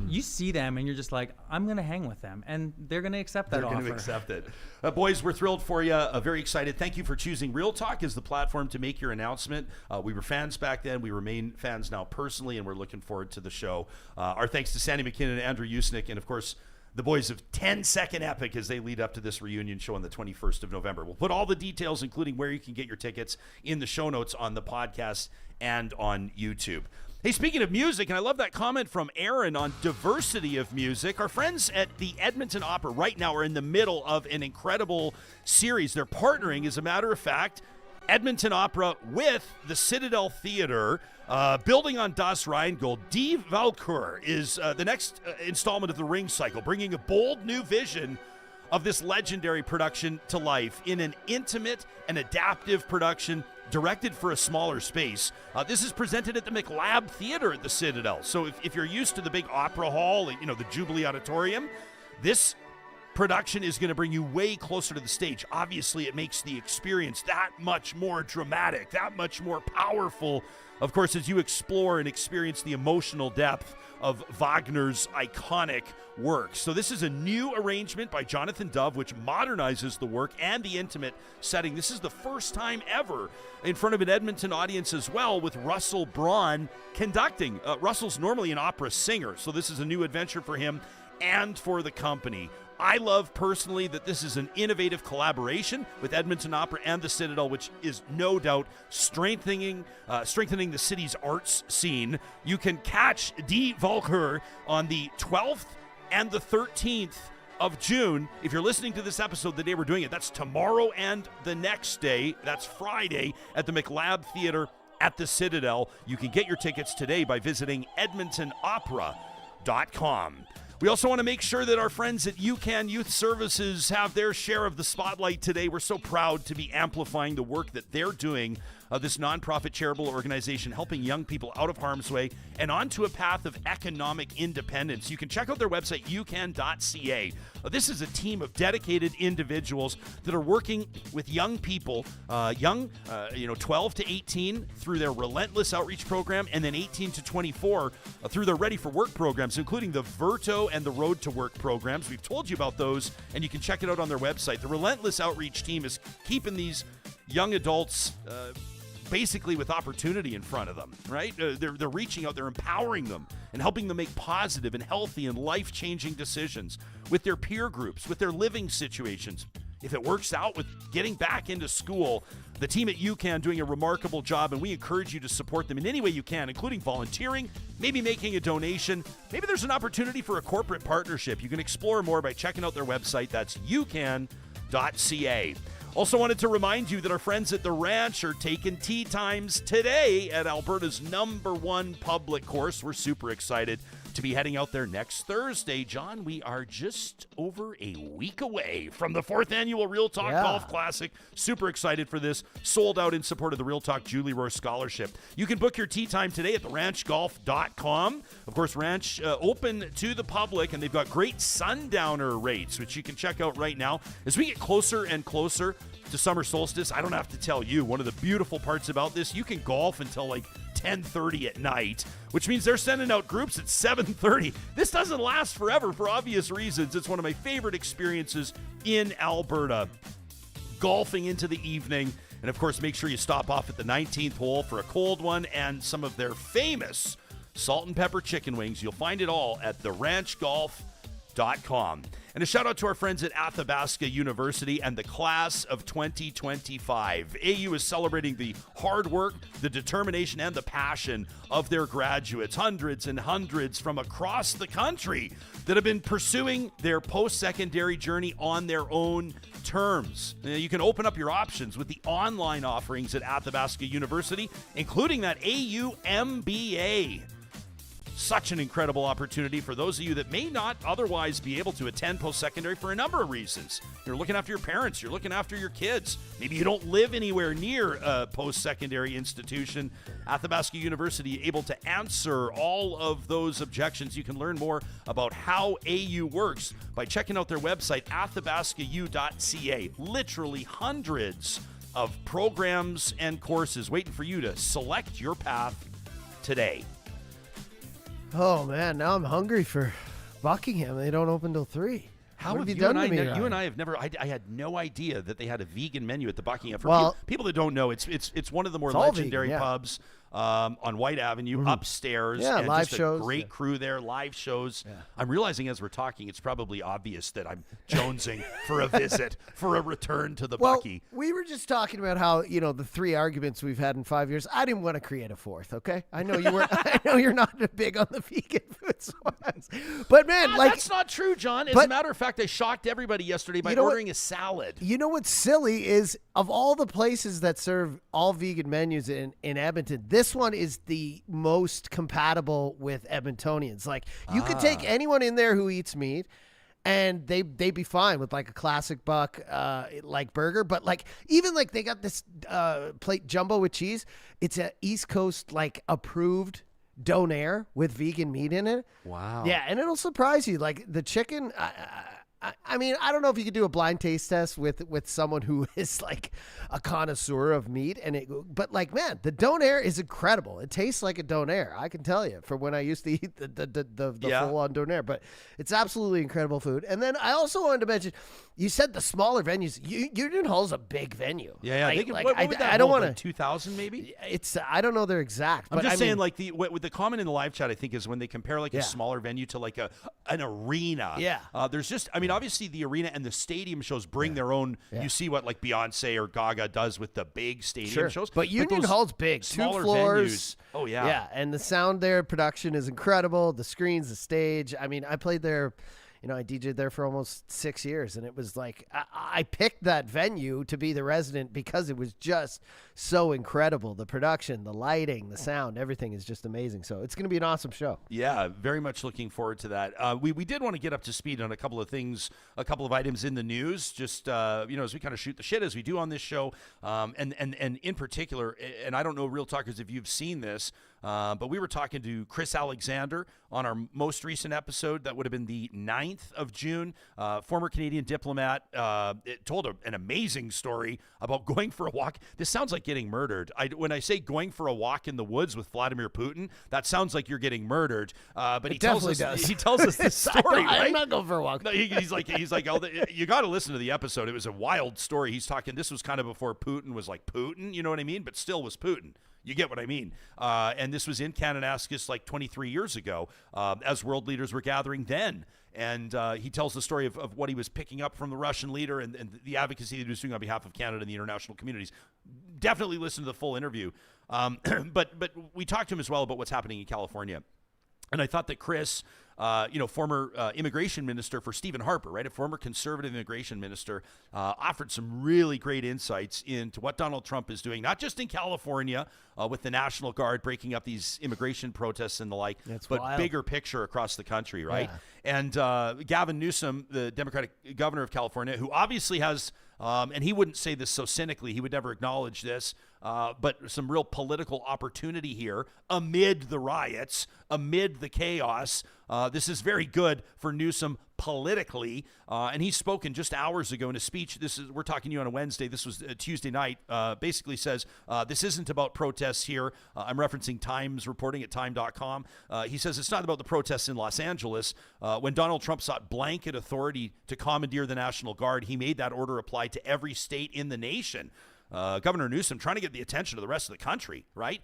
You see them and you're just like, I'm going to hang with them, and they're going to accept that They're offer. going to accept it. Boys, we're thrilled for you. Very excited. Thank you for choosing Real Talk as the platform to make your announcement. We were fans back then. We remain fans now personally, and we're looking forward to the show. Our thanks to Sandy MacKinnon, Andrew Usenik, and of course, the boys of 10-second epic as they lead up to this reunion show on the 21st of November. We'll put all the details, including where you can get your tickets, in the show notes on the podcast and on YouTube. Hey, speaking of music, and I love that comment from Aaron on diversity of music, our friends at the Edmonton Opera right now are in the middle of an incredible series. They're partnering, as a matter of fact, Edmonton Opera with the Citadel Theatre. Building on Das Rheingold, Die Walküre is the next installment of the Ring Cycle, bringing a bold new vision of this legendary production to life in an intimate and adaptive production directed for a smaller space. This is presented at the McLab Theatre at the Citadel. So if you're used to the big opera hall, the Jubilee Auditorium, this production is going to bring you way closer to the stage. Obviously, it makes the experience that much more dramatic, that much more powerful, of course, as you explore and experience the emotional depth of Wagner's iconic works. So this is a new arrangement by Jonathan Dove, which modernizes the work and the intimate setting. This is the first time ever in front of an Edmonton audience as well, with Russell Braun conducting. Russell's normally an opera singer, so this is a new adventure for him and for the company. I love personally that this is an innovative collaboration with Edmonton Opera and the Citadel, which is no doubt strengthening the city's arts scene. You can catch Die Walküre on the 12th and the 13th of June. If you're listening to this episode the day we're doing it, that's tomorrow and the next day. That's Friday at the McLab Theatre at the Citadel. You can get your tickets today by visiting edmontonopera.com. We also want to make sure that our friends at UCAN Youth Services have their share of the spotlight today. We're so proud to be amplifying the work that they're doing this nonprofit charitable organization helping young people out of harm's way and onto a path of economic independence. You can check out their website, ucan.ca. This is a team of dedicated individuals that are working with young people, 12 to 18 through their Relentless Outreach program, and then 18 to 24 through their Ready for Work programs, including the Verto and the Road to Work programs. We've told you about those, and you can check it out on their website. The Relentless Outreach team is keeping these young adults basically with opportunity in front of them, right? They're reaching out, they're empowering them and helping them make positive and healthy and life-changing decisions with their peer groups, with their living situations. If it works out with getting back into school, the team at UCAN doing a remarkable job, and we encourage you to support them in any way you can, including volunteering, maybe making a donation. Maybe there's an opportunity for a corporate partnership. You can explore more by checking out their website. That's ucan.ca. Also wanted to remind you that our friends at The Ranch are taking tea times today at Alberta's #1 public course. We're super excited to be heading out there next Thursday. John, we are just over a week away from the 4th annual Real Talk Golf Classic. Super excited for this. Sold out in support of the Real Talk Julie Rohr Scholarship. You can book your tee time today at theranchgolf.com. Of course, Ranch open to the public, and they've got great sundowner rates, which you can check out right now. As we get closer and closer to summer solstice, I don't have to tell you, one of the beautiful parts about this, you can golf until like 10:30 at night, which means they're sending out groups at 7:30. This doesn't last forever for obvious reasons. It's one of my favorite experiences in Alberta. Golfing into the evening. And of course, make sure you stop off at the 19th hole for a cold one and some of their famous salt and pepper chicken wings. You'll find it all at theranchgolf.com. And a shout out to our friends at Athabasca University and the class of 2025. AU is celebrating the hard work, the determination, and the passion of their graduates. Hundreds and hundreds from across the country that have been pursuing their post-secondary journey on their own terms. You can open up your options with the online offerings at Athabasca University, including that AU MBA. Such an incredible opportunity for those of you that may not otherwise be able to attend post-secondary for a number of reasons. You're looking after your parents. You're looking after your kids. Maybe you don't live anywhere near a post-secondary institution. Athabasca University able to answer all of those objections. You can learn more about how AU works by checking out their website, athabascau.ca. Literally hundreds of programs and courses waiting for you to select your path today. Oh, man, now I'm hungry for Buckingham. They don't open till 3. How have you done to me? You and I have never. I had no idea that they had a vegan menu at the Buckingham. For people that don't know, it's one of the more legendary pubs on White Avenue, upstairs. Yeah, and live just shows. A great crew there, live shows. Yeah. I'm realizing as we're talking, it's probably obvious that I'm jonesing for a visit, for a return to the Bucky. We were just talking about how, the 3 arguments we've had in 5 years. I didn't want to create a 4th, okay? I know you were. I know you're not big on the vegan food source. But man, that's not true, John. As a matter of fact, I shocked everybody yesterday by ordering a salad. You know what's silly is, of all the places that serve all vegan menus in Edmonton, this one is the most compatible with Edmontonians. Like, you could take anyone in there who eats meat, and they'd be fine with like a classic buck burger. But even they got this plate jumbo with cheese. It's a East Coast approved donair with vegan meat in it. Wow. Yeah, and it'll surprise you. Like the chicken. I mean, I don't know if you could do a blind taste test with someone who is a connoisseur of meat, but man, the donair is incredible. It tastes like a donair, I can tell you, from when I used to eat the full-on donair. But it's absolutely incredible food. And then I also wanted to mention, you said the smaller venues. Union Hall's a big venue. Yeah. What would that I don't hold, want to 2,000 maybe. I don't know their exact. I'm but just saying, with the comment in the live chat, I think is when they compare a smaller venue to an arena. Yeah. There's just, obviously the arena and the stadium shows bring their own. Yeah. You see what Beyonce or Gaga does with the big stadium shows. But Union Hall's big, 2 floors. Venues, oh yeah. Yeah, and the sound there, production is incredible. The screens, the stage. I mean, I played there I DJed there for almost 6 years, and it was like I picked that venue to be the resident because it was just so incredible. The production, the lighting, the sound, everything is just amazing. So it's going to be an awesome show. Yeah, very much looking forward to that. We did want to get up to speed on a couple of things, a couple of items in the news, just as we kind of shoot the shit as we do on this show, and in particular, and I don't know, Real Talkers, if you've seen this. But we were talking to Chris Alexander on our most recent episode. That would have been the 9th of June. Former Canadian diplomat. It told an amazing story about going for a walk. This sounds like getting murdered. When I say going for a walk in the woods with Vladimir Putin, that sounds like you're getting murdered. But he tells us this story. I'm right? not going for a walk. No, he's like, oh, you got to listen to the episode. It was a wild story. He's talking. This was kind of before Putin was like Putin. You know what I mean? But still was Putin. You get what I mean. And this was in Kananaskis like 23 years ago as world leaders were gathering then. And he tells the story of what he was picking up from the Russian leader and the advocacy that he was doing on behalf of Canada and the international communities. Definitely listen to the full interview. But we talked to him as well about what's happening in California. And I thought that Chris, former immigration minister for Stephen Harper, right, a former conservative immigration minister, offered some really great insights into what Donald Trump is doing, not just in California with the National Guard breaking up these immigration protests and the like, but wild. bigger picture across the country, right? Yeah. And Gavin Newsom, the Democratic governor of California, who obviously has, and he wouldn't say this so cynically, he would never acknowledge this, but some real political opportunity here amid the riots, amid the chaos. This is very good for Newsom politically, and he's spoken just hours ago in a speech. We're talking to you on a Wednesday. This was Tuesday night. Basically says this isn't about protests here. I'm referencing Times reporting at time.com. He says it's not about the protests in Los Angeles. When Donald Trump sought blanket authority to commandeer the National Guard, he made that order apply to every state in the nation. Governor Newsom trying to get the attention of the rest of the country, right?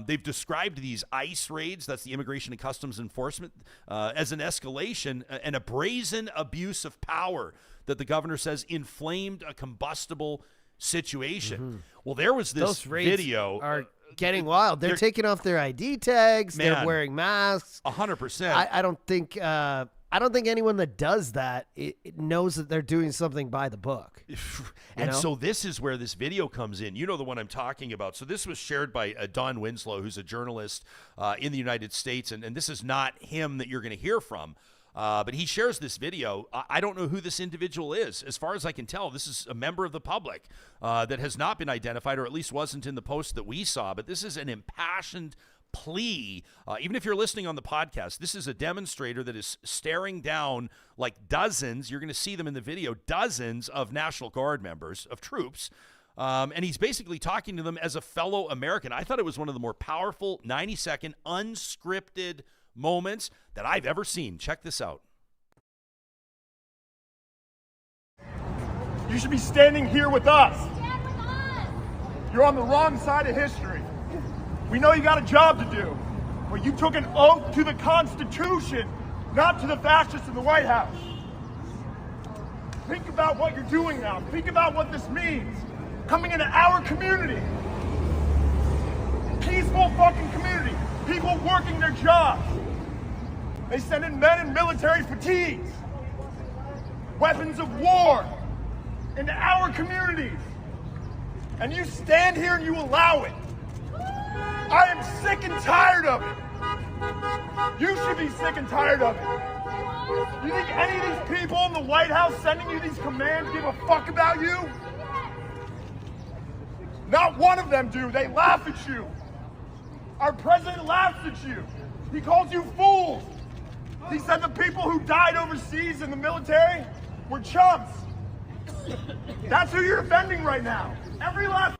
They've described these ICE raids, that's the Immigration and Customs Enforcement, as an escalation and a brazen abuse of power that the governor says inflamed a combustible situation. Mm-hmm. Well, there was this Those raids video. are getting wild. They're taking off their ID tags. Man. They're wearing masks. 100%. I don't think anyone that does that it knows that they're doing something by the book. And so this is where this video comes in. You know the one I'm talking about. So this was shared by Don Winslow, who's a journalist in the United States. And this is not him that you're going to hear from. But he shares this video. I don't know who this individual is. As far as I can tell, this is a member of the public that has not been identified, or at least wasn't in the post that we saw. But this is an impassioned plea. Even if you're listening on the podcast, this is a demonstrator that is staring down like dozens, you're going to see them in the video, dozens of National Guard members, of troops. And he's basically talking to them as a fellow American. I thought it was one of the more powerful 90-second unscripted moments that I've ever seen. Check this out. You should be standing here with us. You're on the wrong side of history. We know you got a job to do, but you took an oath to the Constitution, not to the fascists in the White House. Think about what you're doing now. Think about what this means. Coming into our community. Peaceful fucking community. People working their jobs. They send in men in military fatigues. Weapons of war into our communities. And you stand here and you allow it. I am sick and tired of it. You should be sick and tired of it. You think any of these people in the White House sending you these commands give a fuck about you? Not one of them do. They laugh at you. Our president laughs at you. He calls you fools. He said the people who died overseas in the military were chumps. That's who you're defending right now. Every last...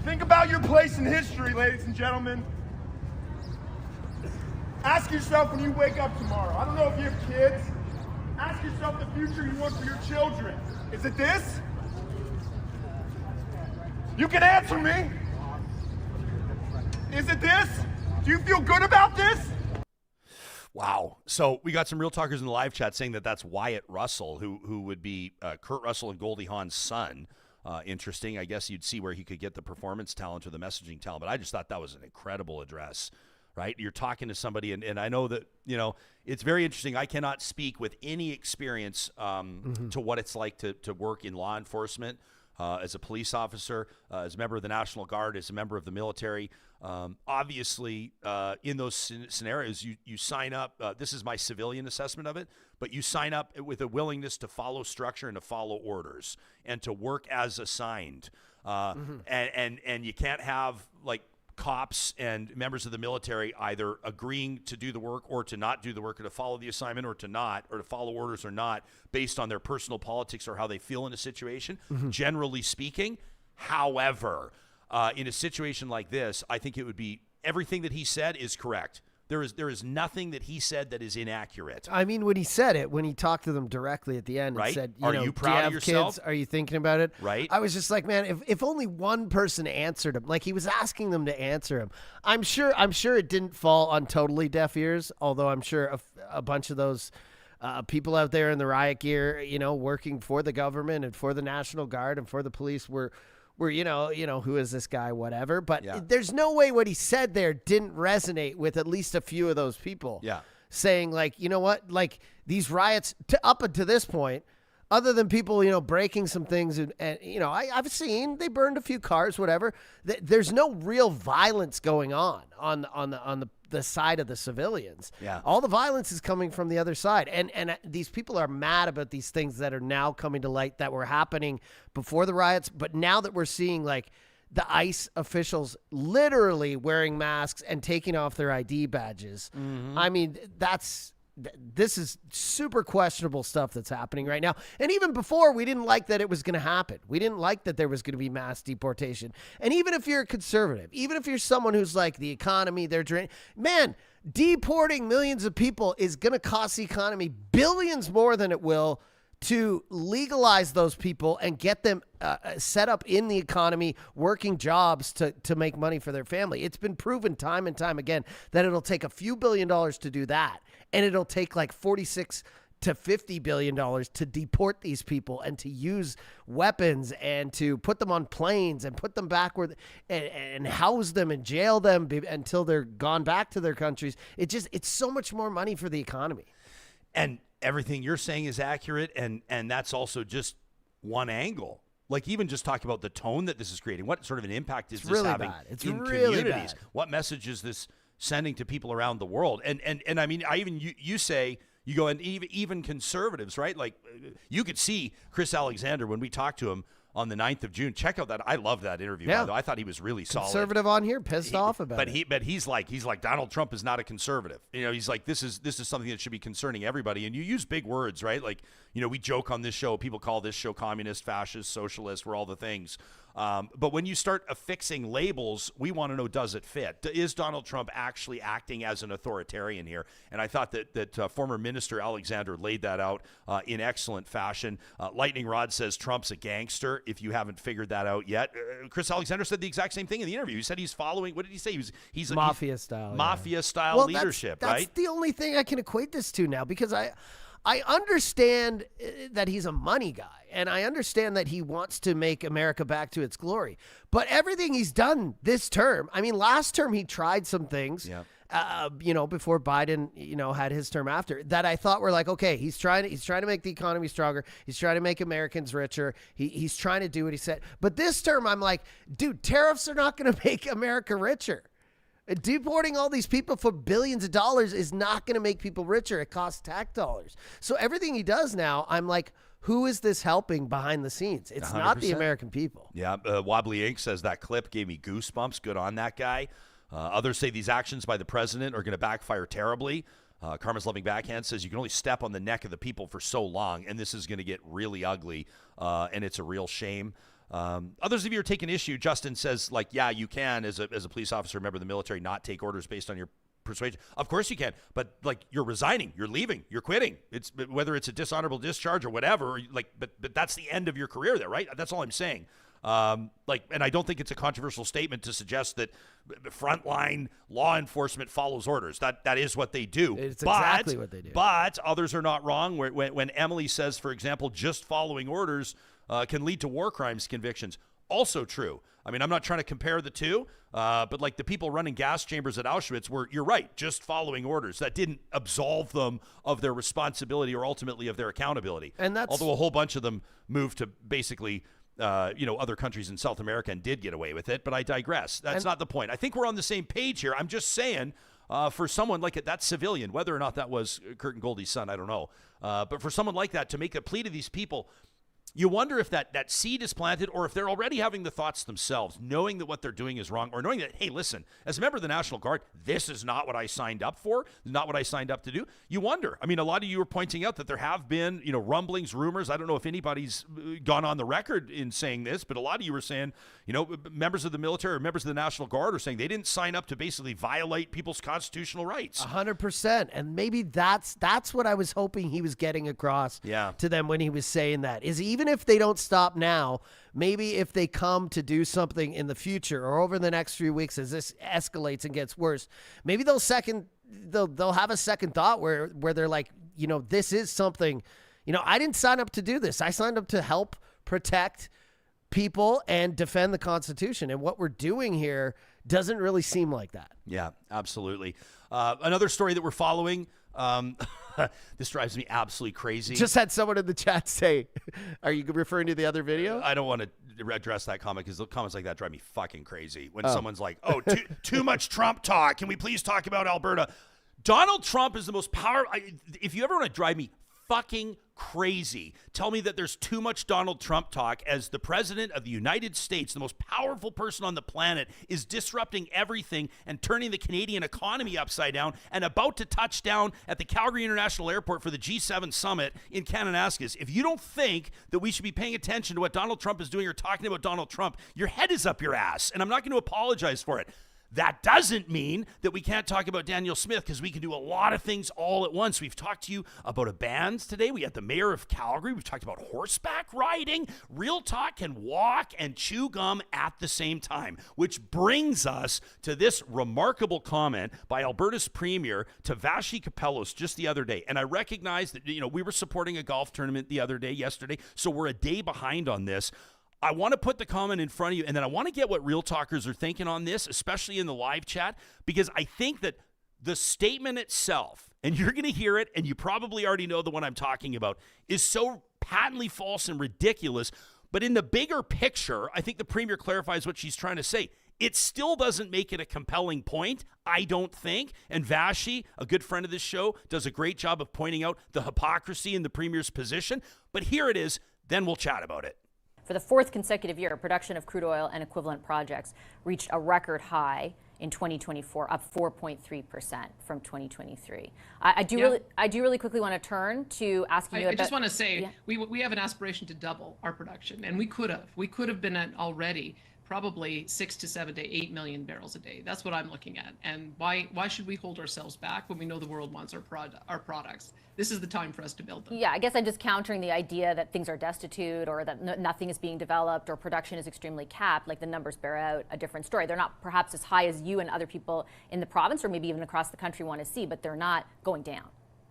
Think about your place in history, ladies and gentlemen. Ask yourself when you wake up tomorrow. I don't know if you have kids. Ask yourself the future you want for your children. Is it this? You can answer me. Is it this? Do you feel good about this? Wow. So we got some real talkers in the live chat saying that that's Wyatt Russell, who would be Kurt Russell and Goldie Hawn's son. Interesting. I guess you'd see where he could get the performance talent or the messaging talent. But I just thought that was an incredible address right? You're talking to somebody, and I know that, you know, it's very interesting. I cannot speak with any experience to what it's like to work in law enforcement, as a police officer, as a member of the National Guard, as a member of the military. Obviously, in those scenarios, you sign up. This is my civilian assessment of it, but you sign up with a willingness to follow structure and to follow orders and to work as assigned. And you can't have like cops and members of the military either agreeing to do the work or to not do the work, or to follow the assignment or to not, or to follow orders or not, based on their personal politics or how they feel in a situation, generally speaking. However, in a situation like this, I think it would be, everything that he said is correct. There is nothing that he said that is inaccurate. I mean, when he said it, when he talked to them directly at the end and Right. said, Are know, you "Do proud of have yourself?" Kids? Are you thinking about it? Right. I was just like, man, if only one person answered him, like he was asking them to answer him. I'm sure it didn't fall on totally deaf ears, although I'm sure a bunch of those people out there in the riot gear, you know, working for the government and for the National Guard and for the police were you know, who is this guy, whatever. But there's no way what he said there didn't resonate with at least a few of those people. Yeah. Saying, like, you know what, like these riots up until this point, other than people, you know, breaking some things and you know, I've seen they burned a few cars, whatever. There's no real violence going on the side of the civilians. Yeah. All the violence is coming from the other side. And these people are mad about these things that are now coming to light that were happening before the riots. But now that we're seeing like the ICE officials literally wearing masks and taking off their ID badges. I mean, this is super questionable stuff that's happening right now. And even before, we didn't like that it was going to happen. We didn't like that there was going to be mass deportation. And even if you're a conservative, even if you're someone who's like the economy, they're draining, man, deporting millions of people is going to cost the economy billions more than it will to legalize those people and get them set up in the economy, working jobs to make money for their family. It's been proven time and time again that it'll take a few $1 billion to do that. And it'll take like $46 to $50 billion to deport these people and to use weapons and to put them on planes and put them back where and house them and jail them until they're gone back to their countries. It's so much more money for the economy. And everything you're saying is accurate, and that's also just one angle. Like, even just talking about the tone that this is creating, what sort of an impact is this really having bad. in really communities? bad. What message is this sending to people around the world? And I mean, you say, you go, and even conservatives, right? Like, you could see Chris Alexander when we talked to him on the 9th of June. Check out that. I love that interview. Yeah. By the way. I thought he was really solid. Conservative on here, pissed off about it. But he's like Donald Trump is not a conservative. You know, he's like, this is something that should be concerning everybody. And you use big words, right? Like, you know, we joke on this show. People call this show communist, fascist, socialist. We're all the things. But when you start affixing labels, we want to know, does it fit? Is Donald Trump actually acting as an authoritarian here? And I thought that former Minister Alexander laid that out in excellent fashion. Lightning Rod says Trump's a gangster, if you haven't figured that out yet. Chris Alexander said the exact same thing in the interview. He said he's following, what did he say? He's mafia style. Mafia style leadership, that's right? That's the only thing I can equate this to now, because I understand that he's a money guy, and I understand that he wants to make America back to its glory. But everything he's done this term, I mean, last term he tried some things, you know, before Biden, you know, had his term after, that I thought were like, okay, he's trying to make the economy stronger. He's trying to make Americans richer. He's trying to do what he said. But this term, I'm like, dude, tariffs are not going to make America richer. Deporting all these people for billions of dollars is not going to make people richer. It costs tax dollars. So everything he does now, I'm like, who is this helping behind the scenes? It's 100%. Not the American people. Yeah, Wobbly Inc. says that clip gave me goosebumps. Good on that guy. Others say these actions by the president are going to backfire terribly. Karma's Loving Backhand says you can only step on the neck of the people for so long, and this is going to get really ugly, and it's a real shame. Others of you are taking issue. Justin says, like, yeah, you can, as a police officer, member of the military, not take orders based on your persuasion. Of course you can, but like, you're resigning, you're leaving, you're quitting. It's whether it's a dishonorable discharge or whatever. Like, but that's the end of your career there, right? That's all I'm saying. And I don't think it's a controversial statement to suggest that frontline law enforcement follows orders. That is what they do. It's exactly what they do. But others are not wrong. When Emily says, for example, just following orders can lead to war crimes convictions. also true. I mean, I'm not trying to compare the two, but like the people running gas chambers at Auschwitz were, you're right, just following orders. That didn't absolve them of their responsibility or ultimately of their accountability. And that's, although a whole bunch of them moved to basically, other countries in South America and did get away with it. But I digress. That's not the point. I think we're on the same page here. I'm just saying, for someone like that civilian, whether or not that was Kurt and Goldie's son, I don't know. But for someone like that to make a plea to these people, you wonder if that seed is planted or if they're already having the thoughts themselves, knowing that what they're doing is wrong, or knowing that, hey, listen, as a member of the National Guard, this is not what I signed up for, not what I signed up to do. You wonder. I mean, a lot of you were pointing out that there have been, rumblings, rumors. I don't know if anybody's gone on the record in saying this, but a lot of you were saying, members of the military or members of the National Guard are saying they didn't sign up to basically violate people's constitutional rights. 100%. And maybe that's what I was hoping he was getting across to them when he was saying that, is even if they don't stop now, maybe if they come to do something in the future or over the next few weeks as this escalates and gets worse, maybe they'll have a second thought where they're like, this is something, I didn't sign up to do this. I signed up to help protect people and defend the Constitution. And what we're doing here doesn't really seem like that. Yeah, absolutely. Another story that we're following, this drives me absolutely crazy. Just had someone in the chat say, are you referring to the other video? I don't want to address that comment because the comments like that drive me fucking crazy. When someone's like, too much Trump talk. Can we please talk about Alberta? Donald Trump is the most powerful. If you ever want to drive me fucking crazy, tell me that there's too much Donald Trump talk as the president of the United States, the most powerful person on the planet, is disrupting everything and turning the Canadian economy upside down and about to touch down at the Calgary International Airport for the G7 summit in Kananaskis. If you don't think that we should be paying attention to what Donald Trump is doing or talking about Donald Trump, your head is up your ass, and I'm not going to apologize for it. That doesn't mean that we can't talk about Danielle Smith, because we can do a lot of things all at once. We've talked to you about a band today. We had the mayor of Calgary. We've talked about horseback riding. Real Talk can walk and chew gum at the same time, which brings us to this remarkable comment by Alberta's premier to Vassy Kapelos just the other day. And I recognize that, we were supporting a golf tournament yesterday, so we're a day behind on this. I want to put the comment in front of you, and then I want to get what Real Talkers are thinking on this, especially in the live chat, because I think that the statement itself, and you're going to hear it, and you probably already know the one I'm talking about, is so patently false and ridiculous. But in the bigger picture, I think the premier clarifies what she's trying to say. It still doesn't make it a compelling point, I don't think. And Vassy, a good friend of this show, does a great job of pointing out the hypocrisy in the premier's position. But here it is, then we'll chat about it. For the fourth consecutive year, production of crude oil and equivalent projects reached a record high in 2024, up 4.3% from 2023. I do really quickly want to turn to asking you about... I just want to say, we have an aspiration to double our production, and we could have been at already probably 6 to 7 to 8 million barrels a day. That's what I'm looking at. And why should we hold ourselves back when we know the world wants our products? This is the time for us to build them. Yeah, I guess I'm just countering the idea that things are destitute or that nothing is being developed or production is extremely capped. Like, the numbers bear out a different story. They're not perhaps as high as you and other people in the province or maybe even across the country want to see, but they're not going down.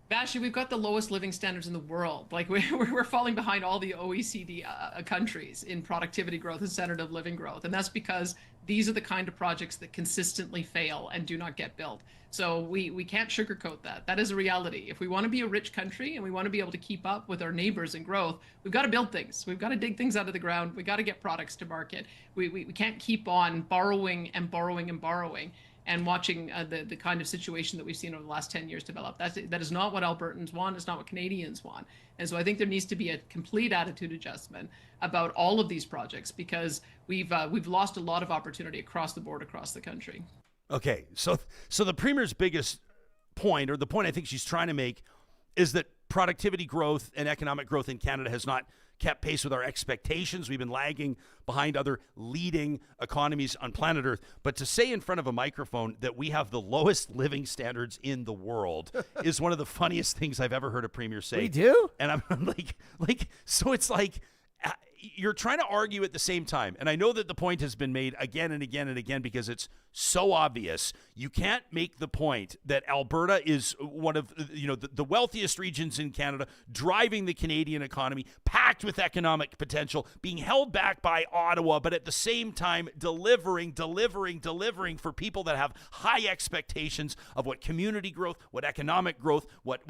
Vassy, we've got the lowest living standards in the world. Like, we're falling behind all the OECD countries in productivity growth and standard of living growth. And that's because these are the kind of projects that consistently fail and do not get built. So we can't sugarcoat that. That is a reality. If we want to be a rich country and we want to be able to keep up with our neighbors in growth, we've got to build things. We've got to dig things out of the ground. We've got to get products to market. We can't keep on borrowing and borrowing and borrowing and watching the kind of situation that we've seen over the last 10 years develop. That is not what Albertans want. It's not what Canadians want. And so I think there needs to be a complete attitude adjustment about all of these projects, because we've lost a lot of opportunity across the board, across the country. Okay, so the premier's biggest point, or the point I think she's trying to make, is that productivity growth and economic growth in Canada has not kept pace with our expectations. We've been lagging behind other leading economies on planet Earth. But to say in front of a microphone that we have the lowest living standards in the world is one of the funniest things I've ever heard a premier say. We do? And I'm like, so it's like, you're trying to argue at the same time. And I know that the point has been made again and again and again because it's so obvious. You can't make the point that Alberta is one of the wealthiest regions in Canada, driving the Canadian economy, packed with economic potential, being held back by Ottawa, but at the same time delivering for people that have high expectations of what community growth, what economic growth, what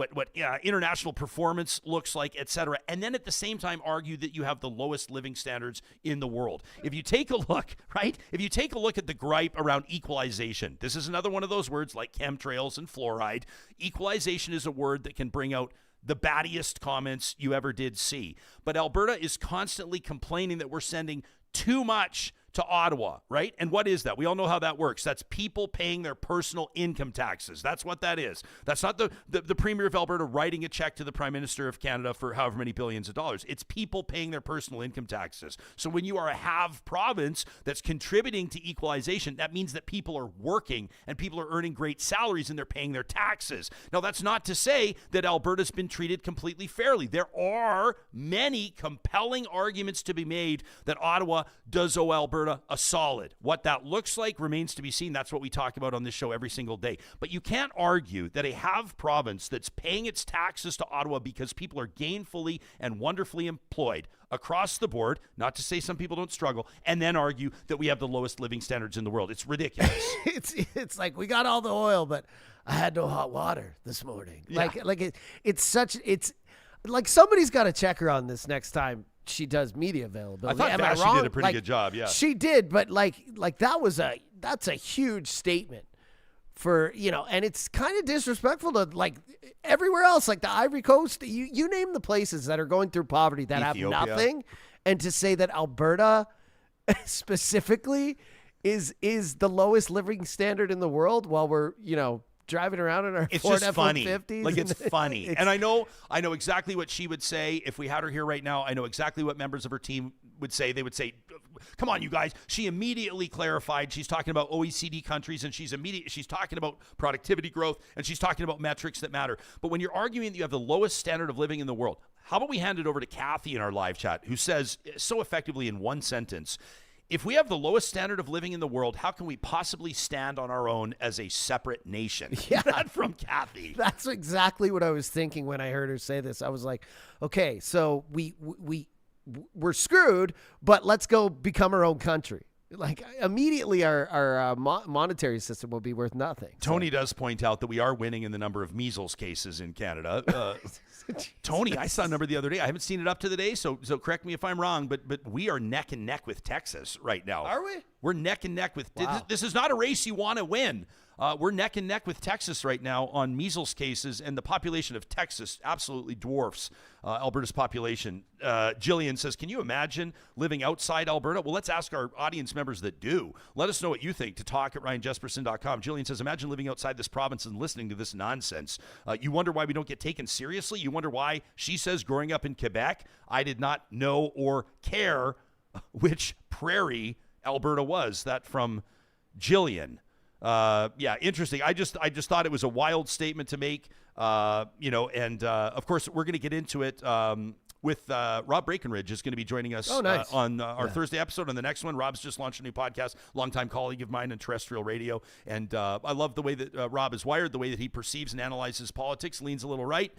international performance looks like, etc. And then at the same time argue that you have the lowest living standards in the world. If you take a look, right? If you take a look at the gripe around equalization, this is another one of those words like chemtrails and fluoride. Equalization is a word that can bring out the battiest comments you ever did see. But Alberta is constantly complaining that we're sending too much to Ottawa, right? And what is that? We all know how that works. That's people paying their personal income taxes. That's what that is. That's not the Premier of Alberta writing a check to the Prime Minister of Canada for however many billions of dollars. It's people paying their personal income taxes. So when you are a have province that's contributing to equalization, that means that people are working and people are earning great salaries and they're paying their taxes. Now, that's not to say that Alberta's been treated completely fairly. There are many compelling arguments to be made that Ottawa does owe Alberta a solid. What that looks like remains to be seen. That's what we talk about on this show every single day. But you can't argue that a have province that's paying its taxes to Ottawa because people are gainfully and wonderfully employed across the board, not to say some people don't struggle, and then argue that we have the lowest living standards in the world. It's ridiculous. It's like we got all the oil, but I had no hot water this morning. Yeah. It's like somebody's got to check her on this next time she does media availability. I thought Vassy did a pretty good job, yeah. She did, but that's a huge statement for, and it's kind of disrespectful to like everywhere else, like the Ivory Coast, you name the places that are going through poverty that Ethiopia. have nothing, and to say that Alberta specifically is the lowest living standard in the world while we're, driving around in our It's Ford just funny. F-150s. Like, it's funny. And I know exactly what she would say. If we had her here right now, I know exactly what members of her team would say. They would say, come on, you guys. She immediately clarified. She's talking about OECD countries, and she's talking about productivity growth, and she's talking about metrics that matter. But when you're arguing that you have the lowest standard of living in the world, how about we hand it over to Kathy in our live chat, who says so effectively in one sentence, if we have the lowest standard of living in the world, how can we possibly stand on our own as a separate nation? Yeah. That from Kathy. That's exactly what I was thinking when I heard her say this. I was like, okay, so we're screwed, but let's go become our own country. Like immediately our monetary system will be worth nothing. Tony does point out that we are winning in the number of measles cases in Canada. Tony, I saw a number the other day. I haven't seen it up to the day, so correct me if I'm wrong, but we are neck and neck with Texas right now. Are we? We're neck and neck with Wow. This is not a race you want to win. We're neck and neck with Texas right now on measles cases, and the population of Texas absolutely dwarfs Alberta's population. Jillian says, can you imagine living outside Alberta? Well, let's ask our audience members that do. Let us know what you think to talk@RyanJespersen.com. Jillian says, imagine living outside this province and listening to this nonsense. You wonder why we don't get taken seriously? You wonder why, she says, growing up in Quebec, I did not know or care which prairie Alberta was. That from Jillian. Yeah, interesting. I just thought it was a wild statement to make, and of course we're going to get into it with Rob Breckenridge is going to be joining us on our Thursday episode. On the next one, Rob's just launched a new podcast, longtime colleague of mine on terrestrial radio, and I love the way that Rob is wired, the way that he perceives and analyzes politics, leans a little right,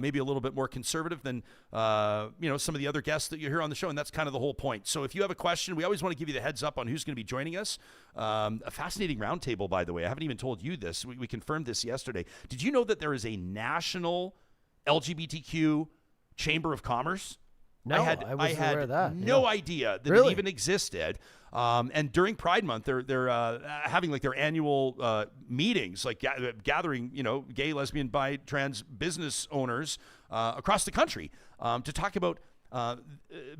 maybe a little bit more conservative than some of the other guests that you hear on the show, and that's kind of the whole point. So if you have a question, we always want to give you the heads up on who's going to be joining us. A fascinating roundtable, by the way. I haven't even told you this. We confirmed this yesterday. Did you know that there is a national LGBTQ Chamber of Commerce? No, I wasn't aware of that. No idea that it even existed. And during Pride Month, they're having like their annual meetings, like gathering, gay, lesbian, bi, trans business owners across the country to talk about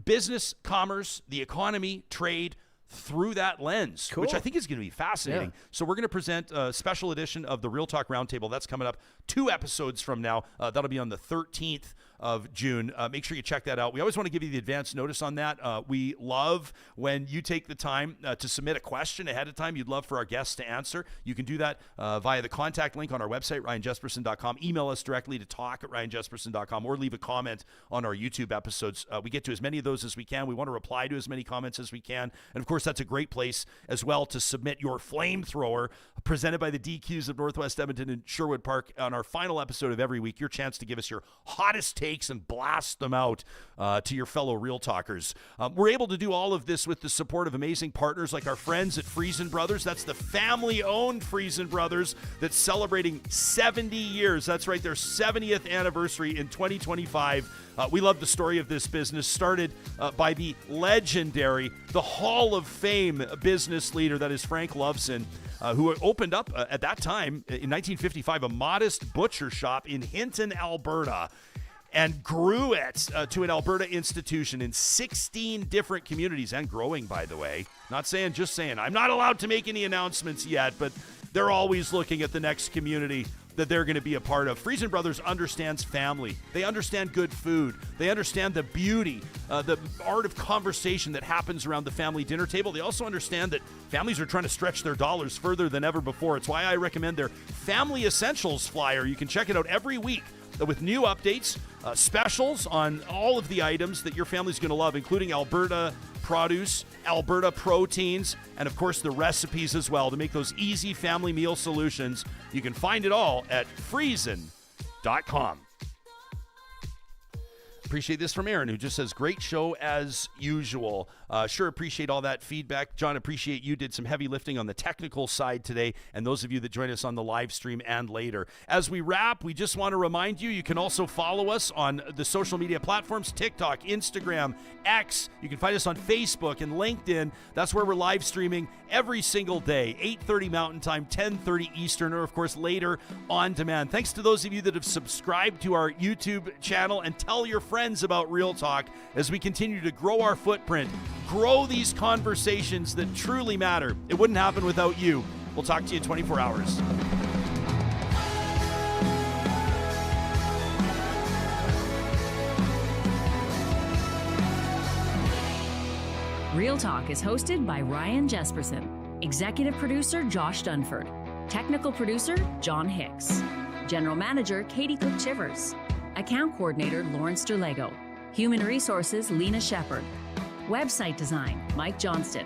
business, commerce, the economy, trade, through that lens, which I think is going to be fascinating. Yeah. So we're going to present a special edition of the Real Talk Roundtable. That's coming up 2 episodes from now. That'll be on the 13th of June. Make sure you check that out. We always want to give you the advance notice on that. We love when you take the time to submit a question ahead of time you'd love for our guests to answer. You can do that via the contact link on our website, RyanJespersen.com. Email us directly to talk@RyanJespersen.com, or leave a comment on our YouTube episodes. We get to as many of those as we can. We want to reply to as many comments as we can. And of course, that's a great place as well to submit your flamethrower, presented by the DQs of Northwest Edmonton and Sherwood Park on our final episode of every week. Your chance to give us your hottest takes and blast them out to your fellow Real Talkers. We're able to do all of this with the support of amazing partners like our friends at Friesen Brothers. That's the family-owned Friesen Brothers that's celebrating 70 years. That's right, their 70th anniversary in 2025. We love the story of this business, started by the legendary, the Hall of Fame business leader, that is Frank Loveson, who opened up at that time in 1955 a modest butcher shop in Hinton, Alberta, and grew it to an Alberta institution in 16 different communities, and growing, by the way. Not saying, just saying. I'm not allowed to make any announcements yet, but they're always looking at the next community that they're going to be a part of. Friesen Brothers understands family. They understand good food. They understand the beauty, the art of conversation that happens around the family dinner table. They also understand that families are trying to stretch their dollars further than ever before. It's why I recommend their Family Essentials flyer. You can check it out every week with new updates, specials on all of the items that your family's going to love, including Alberta produce, Alberta proteins, and of course the recipes as well to make those easy family meal solutions. You can find it all at Friesen.com. Appreciate this from Aaron, who just says, great show as usual. Sure appreciate all that feedback. John, appreciate you did some heavy lifting on the technical side today, and those of you that join us on the live stream and later. As we wrap, we just want to remind you, you can also follow us on the social media platforms, TikTok, Instagram, X. You can find us on Facebook and LinkedIn. That's where we're live streaming every single day, 8:30 Mountain Time, 10:30 Eastern, or of course later on demand. Thanks to those of you that have subscribed to our YouTube channel, and tell your friends about Real Talk as we continue to grow our footprint, grow these conversations that truly matter. It wouldn't happen without you. We'll talk to you in 24 hours. Real Talk is hosted by Ryan Jespersen, executive producer Josh Dunford, technical producer John Hicks, general manager Katie Cook-Chivers, account coordinator Lawrence Derlego, human resources Lena Shepard, website design Mike Johnston,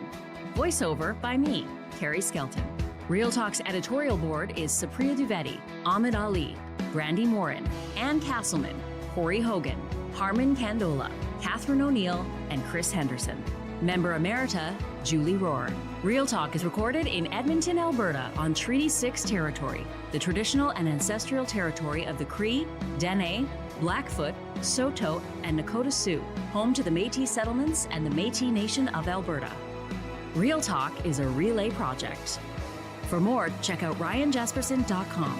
voiceover by me, Carrie Skelton. Real Talk's editorial board is Supriya Dwivedi, Ahmed Ali, Brandy Morin, Ann Castleman, Corey Hogan, Harmon Candola, Catherine O'Neill, and Chris Henderson. Member Emerita, Julie Rohr. Real Talk is recorded in Edmonton, Alberta on Treaty 6 territory, the traditional and ancestral territory of the Cree, Dene, Blackfoot, Saulteaux, and Nakota Sioux, home to the Métis settlements and the Métis Nation of Alberta. Real Talk is a relay project. For more, check out RyanJaspersen.com.